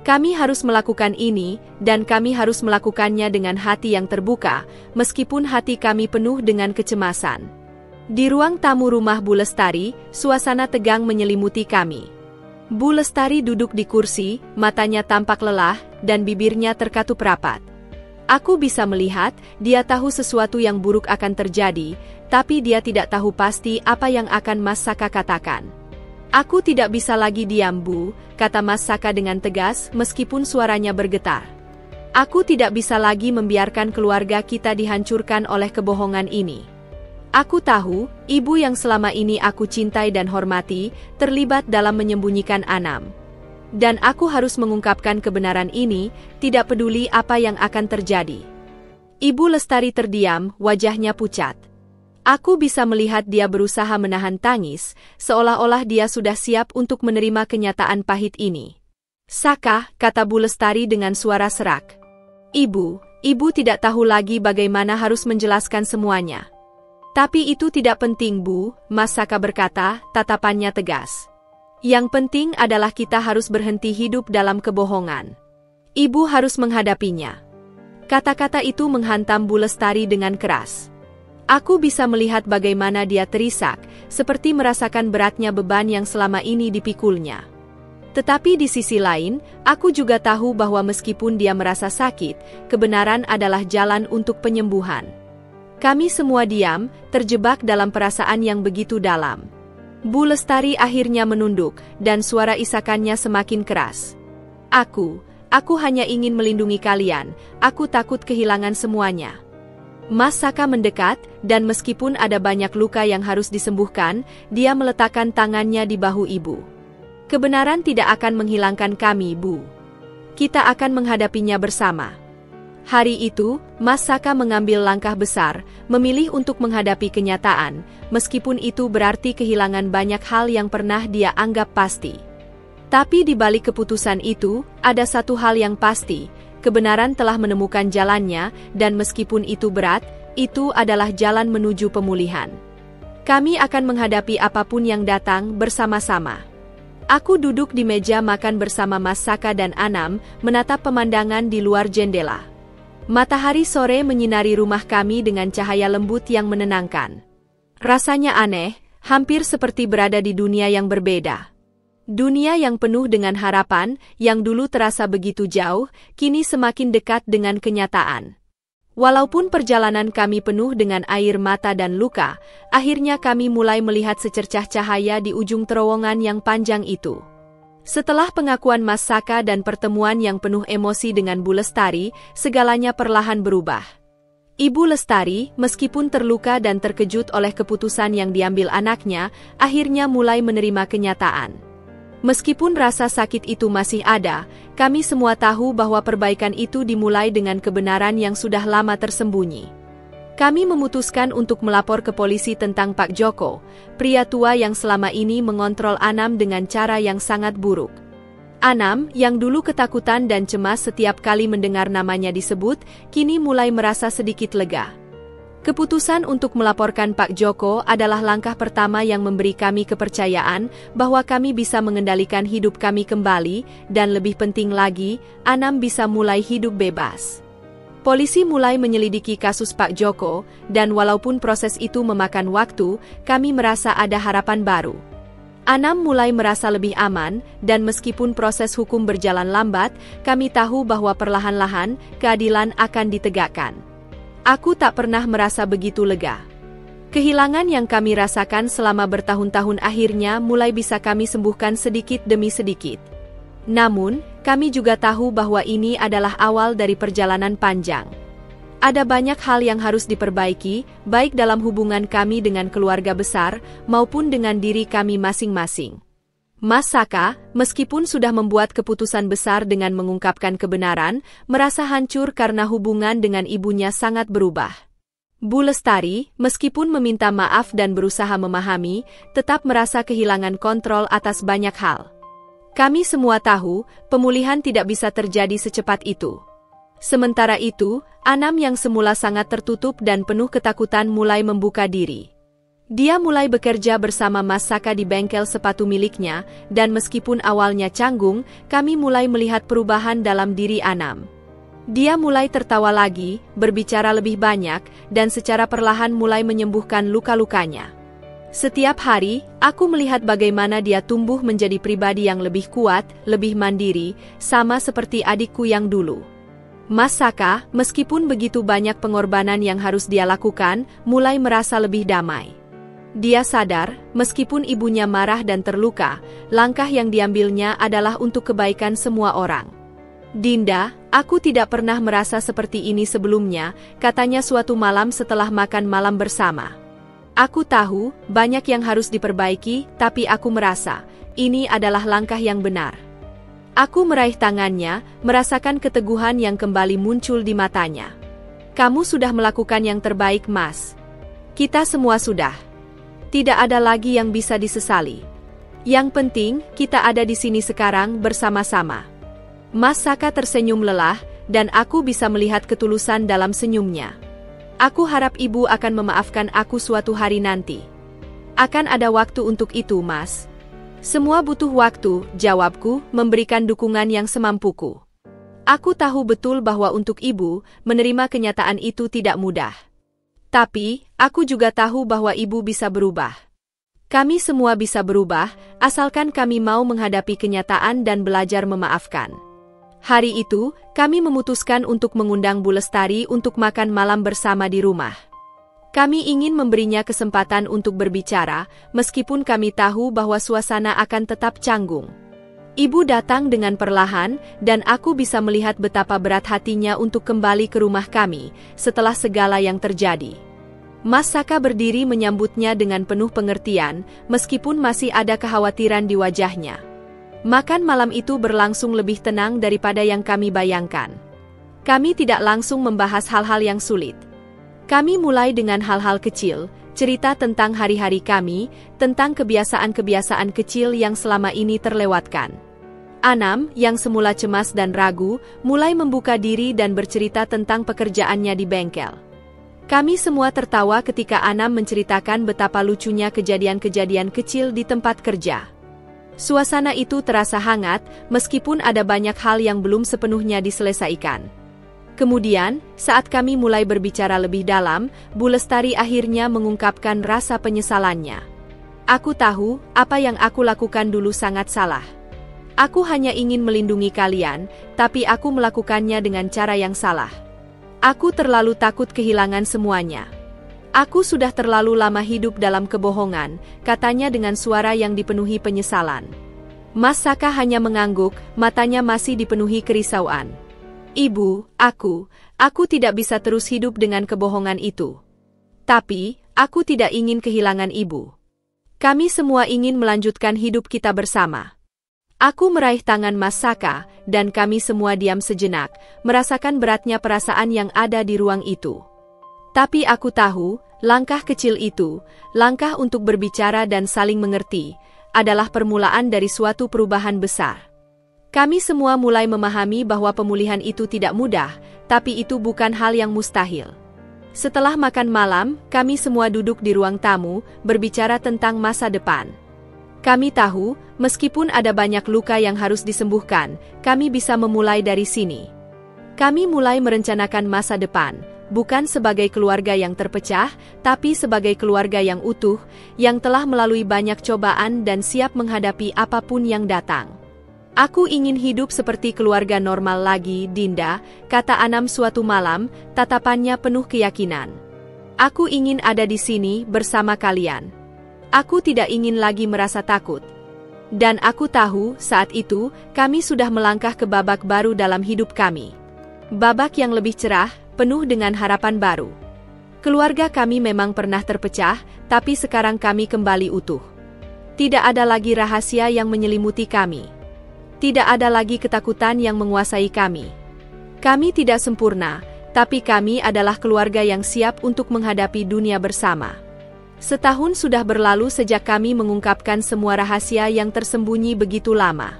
Kami harus melakukan ini, dan kami harus melakukannya dengan hati yang terbuka, meskipun hati kami penuh dengan kecemasan. Di ruang tamu rumah Bu Lestari, suasana tegang menyelimuti kami. Bu Lestari duduk di kursi, matanya tampak lelah, dan bibirnya terkatup rapat. Aku bisa melihat, dia tahu sesuatu yang buruk akan terjadi, tapi dia tidak tahu pasti apa yang akan Mas Saka katakan. Aku tidak bisa lagi diam, Bu, kata Mas Saka dengan tegas, meskipun suaranya bergetar. Aku tidak bisa lagi membiarkan keluarga kita dihancurkan oleh kebohongan ini. Aku tahu, ibu yang selama ini aku cintai dan hormati, terlibat dalam menyembunyikan Anam. Dan aku harus mengungkapkan kebenaran ini, tidak peduli apa yang akan terjadi. Ibu Lestari terdiam, wajahnya pucat. Aku bisa melihat dia berusaha menahan tangis, seolah-olah dia sudah siap untuk menerima kenyataan pahit ini. Saka, kata Bu Lestari dengan suara serak. Ibu tidak tahu lagi bagaimana harus menjelaskan semuanya. Tapi itu tidak penting, Bu, Mas Saka berkata, tatapannya tegas. Yang penting adalah kita harus berhenti hidup dalam kebohongan. Ibu harus menghadapinya. Kata-kata itu menghantam Bu Lestari dengan keras. Aku bisa melihat bagaimana dia terisak, seperti merasakan beratnya beban yang selama ini dipikulnya. Tetapi di sisi lain, aku juga tahu bahwa meskipun dia merasa sakit, kebenaran adalah jalan untuk penyembuhan. Kami semua diam, terjebak dalam perasaan yang begitu dalam. Bu Lestari akhirnya menunduk, dan suara isakannya semakin keras. Aku hanya ingin melindungi kalian, aku takut kehilangan semuanya. Mas Saka mendekat, dan meskipun ada banyak luka yang harus disembuhkan, dia meletakkan tangannya di bahu ibu. Kebenaran tidak akan menghilangkan kami, Bu. Kita akan menghadapinya bersama. Hari itu, Mas Saka mengambil langkah besar, memilih untuk menghadapi kenyataan, meskipun itu berarti kehilangan banyak hal yang pernah dia anggap pasti. Tapi di balik keputusan itu, ada satu hal yang pasti, kebenaran telah menemukan jalannya, dan meskipun itu berat, itu adalah jalan menuju pemulihan. Kami akan menghadapi apapun yang datang bersama-sama. Aku duduk di meja makan bersama Mas Saka dan Anam, menatap pemandangan di luar jendela. Matahari sore menyinari rumah kami dengan cahaya lembut yang menenangkan. Rasanya aneh, hampir seperti berada di dunia yang berbeda. Dunia yang penuh dengan harapan, yang dulu terasa begitu jauh, kini semakin dekat dengan kenyataan. Walaupun perjalanan kami penuh dengan air mata dan luka, akhirnya kami mulai melihat secercah cahaya di ujung terowongan yang panjang itu. Setelah pengakuan Mas Saka dan pertemuan yang penuh emosi dengan Bu Lestari, segalanya perlahan berubah. Ibu Lestari, meskipun terluka dan terkejut oleh keputusan yang diambil anaknya, akhirnya mulai menerima kenyataan. Meskipun rasa sakit itu masih ada, kami semua tahu bahwa perbaikan itu dimulai dengan kebenaran yang sudah lama tersembunyi. Kami memutuskan untuk melapor ke polisi tentang Pak Joko, pria tua yang selama ini mengontrol Anam dengan cara yang sangat buruk. Anam, yang dulu ketakutan dan cemas setiap kali mendengar namanya disebut, kini mulai merasa sedikit lega. Keputusan untuk melaporkan Pak Joko adalah langkah pertama yang memberi kami kepercayaan bahwa kami bisa mengendalikan hidup kami kembali, dan lebih penting lagi, Anam bisa mulai hidup bebas. Polisi mulai menyelidiki kasus Pak Joko, dan walaupun proses itu memakan waktu, kami merasa ada harapan baru. Anam mulai merasa lebih aman, dan meskipun proses hukum berjalan lambat, kami tahu bahwa perlahan-lahan, keadilan akan ditegakkan. Aku tak pernah merasa begitu lega. Kehilangan yang kami rasakan selama bertahun-tahun akhirnya mulai bisa kami sembuhkan sedikit demi sedikit. Namun, kami juga tahu bahwa ini adalah awal dari perjalanan panjang. Ada banyak hal yang harus diperbaiki, baik dalam hubungan kami dengan keluarga besar, maupun dengan diri kami masing-masing. Mas Saka, meskipun sudah membuat keputusan besar dengan mengungkapkan kebenaran, merasa hancur karena hubungan dengan ibunya sangat berubah. Bu Lestari, meskipun meminta maaf dan berusaha memahami, tetap merasa kehilangan kontrol atas banyak hal. Kami semua tahu, pemulihan tidak bisa terjadi secepat itu. Sementara itu, Anam yang semula sangat tertutup dan penuh ketakutan mulai membuka diri. Dia mulai bekerja bersama Mas Saka di bengkel sepatu miliknya, dan meskipun awalnya canggung, kami mulai melihat perubahan dalam diri Anam. Dia mulai tertawa lagi, berbicara lebih banyak, dan secara perlahan mulai menyembuhkan luka-lukanya. Setiap hari, aku melihat bagaimana dia tumbuh menjadi pribadi yang lebih kuat, lebih mandiri, sama seperti adikku yang dulu. Mas Saka, meskipun begitu banyak pengorbanan yang harus dia lakukan, mulai merasa lebih damai. Dia sadar, meskipun ibunya marah dan terluka, langkah yang diambilnya adalah untuk kebaikan semua orang. Dinda, aku tidak pernah merasa seperti ini sebelumnya, katanya suatu malam setelah makan malam bersama. Aku tahu, banyak yang harus diperbaiki, tapi aku merasa, ini adalah langkah yang benar. Aku meraih tangannya, merasakan keteguhan yang kembali muncul di matanya. Kamu sudah melakukan yang terbaik, Mas. Kita semua sudah. Tidak ada lagi yang bisa disesali. Yang penting, kita ada di sini sekarang bersama-sama. Mas Saka tersenyum lelah, dan aku bisa melihat ketulusan dalam senyumnya. Aku harap ibu akan memaafkan aku suatu hari nanti. Akan ada waktu untuk itu, Mas. Semua butuh waktu, jawabku, memberikan dukungan yang semampuku. Aku tahu betul bahwa untuk ibu, menerima kenyataan itu tidak mudah. Tapi, aku juga tahu bahwa ibu bisa berubah. Kami semua bisa berubah, asalkan kami mau menghadapi kenyataan dan belajar memaafkan. Hari itu, kami memutuskan untuk mengundang Bu Lestari untuk makan malam bersama di rumah. Kami ingin memberinya kesempatan untuk berbicara, meskipun kami tahu bahwa suasana akan tetap canggung. Ibu datang dengan perlahan, dan aku bisa melihat betapa berat hatinya untuk kembali ke rumah kami, setelah segala yang terjadi. Mas Saka berdiri menyambutnya dengan penuh pengertian, meskipun masih ada kekhawatiran di wajahnya. Makan malam itu berlangsung lebih tenang daripada yang kami bayangkan. Kami tidak langsung membahas hal-hal yang sulit. Kami mulai dengan hal-hal kecil, cerita tentang hari-hari kami, tentang kebiasaan-kebiasaan kecil yang selama ini terlewatkan. Anam, yang semula cemas dan ragu, mulai membuka diri dan bercerita tentang pekerjaannya di bengkel. Kami semua tertawa ketika Anam menceritakan betapa lucunya kejadian-kejadian kecil di tempat kerja. Suasana itu terasa hangat, meskipun ada banyak hal yang belum sepenuhnya diselesaikan. Kemudian, saat kami mulai berbicara lebih dalam, Bu Lestari akhirnya mengungkapkan rasa penyesalannya. Aku tahu, apa yang aku lakukan dulu sangat salah. Aku hanya ingin melindungi kalian, tapi aku melakukannya dengan cara yang salah. Aku terlalu takut kehilangan semuanya. Aku sudah terlalu lama hidup dalam kebohongan, katanya dengan suara yang dipenuhi penyesalan. Mas Saka hanya mengangguk, matanya masih dipenuhi kerisauan. Ibu, aku tidak bisa terus hidup dengan kebohongan itu. Tapi, aku tidak ingin kehilangan ibu. Kami semua ingin melanjutkan hidup kita bersama. Aku meraih tangan Mas Saka, dan kami semua diam sejenak, merasakan beratnya perasaan yang ada di ruang itu. Tapi aku tahu, langkah kecil itu, langkah untuk berbicara dan saling mengerti, adalah permulaan dari suatu perubahan besar. Kami semua mulai memahami bahwa pemulihan itu tidak mudah, tapi itu bukan hal yang mustahil. Setelah makan malam, kami semua duduk di ruang tamu, berbicara tentang masa depan. Kami tahu, meskipun ada banyak luka yang harus disembuhkan, kami bisa memulai dari sini. Kami mulai merencanakan masa depan, bukan sebagai keluarga yang terpecah, tapi sebagai keluarga yang utuh, yang telah melalui banyak cobaan dan siap menghadapi apapun yang datang. Aku ingin hidup seperti keluarga normal lagi, Dinda, kata Anam suatu malam, tatapannya penuh keyakinan. Aku ingin ada di sini bersama kalian. Aku tidak ingin lagi merasa takut. Dan aku tahu, saat itu, kami sudah melangkah ke babak baru dalam hidup kami. Babak yang lebih cerah, penuh dengan harapan baru. Keluarga kami memang pernah terpecah, tapi sekarang kami kembali utuh. Tidak ada lagi rahasia yang menyelimuti kami. Tidak ada lagi ketakutan yang menguasai kami. Kami tidak sempurna, tapi kami adalah keluarga yang siap untuk menghadapi dunia bersama. Setahun sudah berlalu sejak kami mengungkapkan semua rahasia yang tersembunyi begitu lama.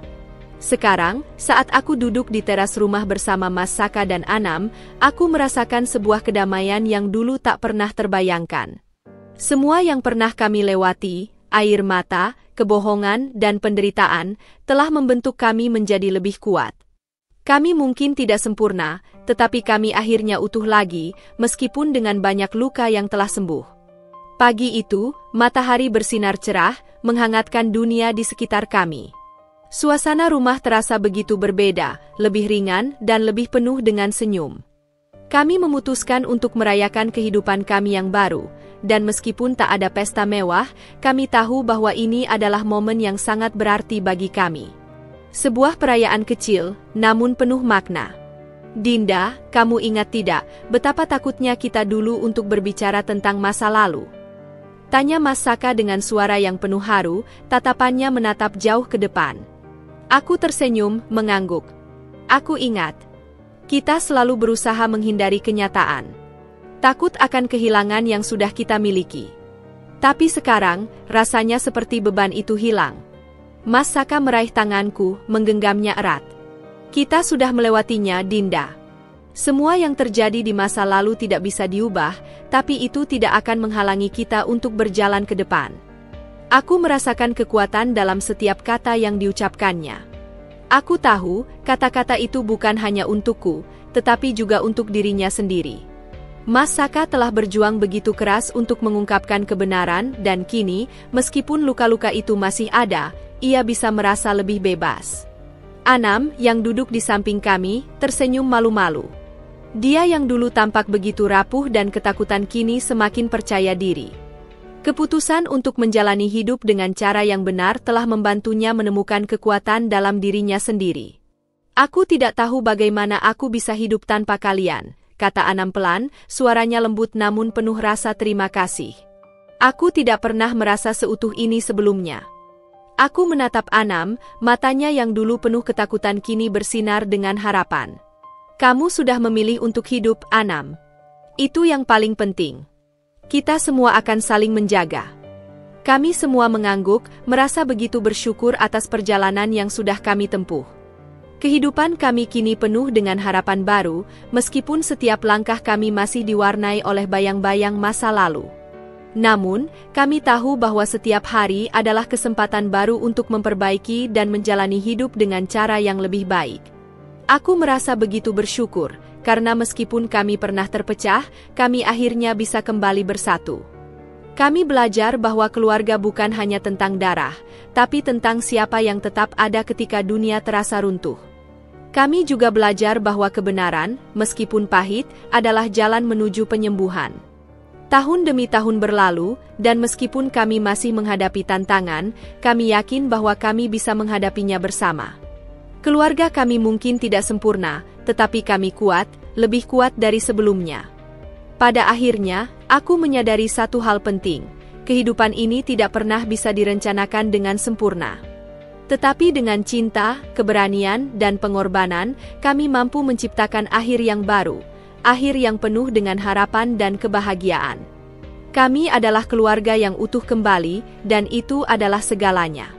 Sekarang, saat aku duduk di teras rumah bersama Mas Saka dan Anam, aku merasakan sebuah kedamaian yang dulu tak pernah terbayangkan. Semua yang pernah kami lewati, air mata, kebohongan, dan penderitaan, telah membentuk kami menjadi lebih kuat. Kami mungkin tidak sempurna, tetapi kami akhirnya utuh lagi, meskipun dengan banyak luka yang telah sembuh. Pagi itu, matahari bersinar cerah, menghangatkan dunia di sekitar kami. Suasana rumah terasa begitu berbeda, lebih ringan, dan lebih penuh dengan senyum. Kami memutuskan untuk merayakan kehidupan kami yang baru, dan meskipun tak ada pesta mewah, kami tahu bahwa ini adalah momen yang sangat berarti bagi kami. Sebuah perayaan kecil, namun penuh makna. Dinda, kamu ingat tidak, betapa takutnya kita dulu untuk berbicara tentang masa lalu? Tanya Mas Saka dengan suara yang penuh haru, tatapannya menatap jauh ke depan. Aku tersenyum, mengangguk. Aku ingat. Kita selalu berusaha menghindari kenyataan. Takut akan kehilangan yang sudah kita miliki. Tapi sekarang, rasanya seperti beban itu hilang. Mas Saka meraih tanganku, menggenggamnya erat. Kita sudah melewatinya, Dinda. Semua yang terjadi di masa lalu tidak bisa diubah, tapi itu tidak akan menghalangi kita untuk berjalan ke depan. Aku merasakan kekuatan dalam setiap kata yang diucapkannya. Aku tahu, kata-kata itu bukan hanya untukku, tetapi juga untuk dirinya sendiri. Mas Saka telah berjuang begitu keras untuk mengungkapkan kebenaran dan kini, meskipun luka-luka itu masih ada, ia bisa merasa lebih bebas. Anam, yang duduk di samping kami, tersenyum malu-malu. Dia yang dulu tampak begitu rapuh dan ketakutan kini semakin percaya diri. Keputusan untuk menjalani hidup dengan cara yang benar telah membantunya menemukan kekuatan dalam dirinya sendiri. Aku tidak tahu bagaimana aku bisa hidup tanpa kalian, kata Anam pelan, suaranya lembut namun penuh rasa terima kasih. Aku tidak pernah merasa seutuh ini sebelumnya. Aku menatap Anam, matanya yang dulu penuh ketakutan kini bersinar dengan harapan. Kamu sudah memilih untuk hidup, Anam. Itu yang paling penting. Kita semua akan saling menjaga. Kami semua mengangguk, merasa begitu bersyukur atas perjalanan yang sudah kami tempuh. Kehidupan kami kini penuh dengan harapan baru, meskipun setiap langkah kami masih diwarnai oleh bayang-bayang masa lalu. Namun, kami tahu bahwa setiap hari adalah kesempatan baru untuk memperbaiki dan menjalani hidup dengan cara yang lebih baik. Aku merasa begitu bersyukur, karena meskipun kami pernah terpecah, kami akhirnya bisa kembali bersatu. Kami belajar bahwa keluarga bukan hanya tentang darah, tapi tentang siapa yang tetap ada ketika dunia terasa runtuh. Kami juga belajar bahwa kebenaran, meskipun pahit, adalah jalan menuju penyembuhan. Tahun demi tahun berlalu, dan meskipun kami masih menghadapi tantangan, kami yakin bahwa kami bisa menghadapinya bersama. Keluarga kami mungkin tidak sempurna, tetapi kami kuat, lebih kuat dari sebelumnya. Pada akhirnya, aku menyadari satu hal penting, kehidupan ini tidak pernah bisa direncanakan dengan sempurna. Tetapi dengan cinta, keberanian, dan pengorbanan, kami mampu menciptakan akhir yang baru, akhir yang penuh dengan harapan dan kebahagiaan. Kami adalah keluarga yang utuh kembali, dan itu adalah segalanya.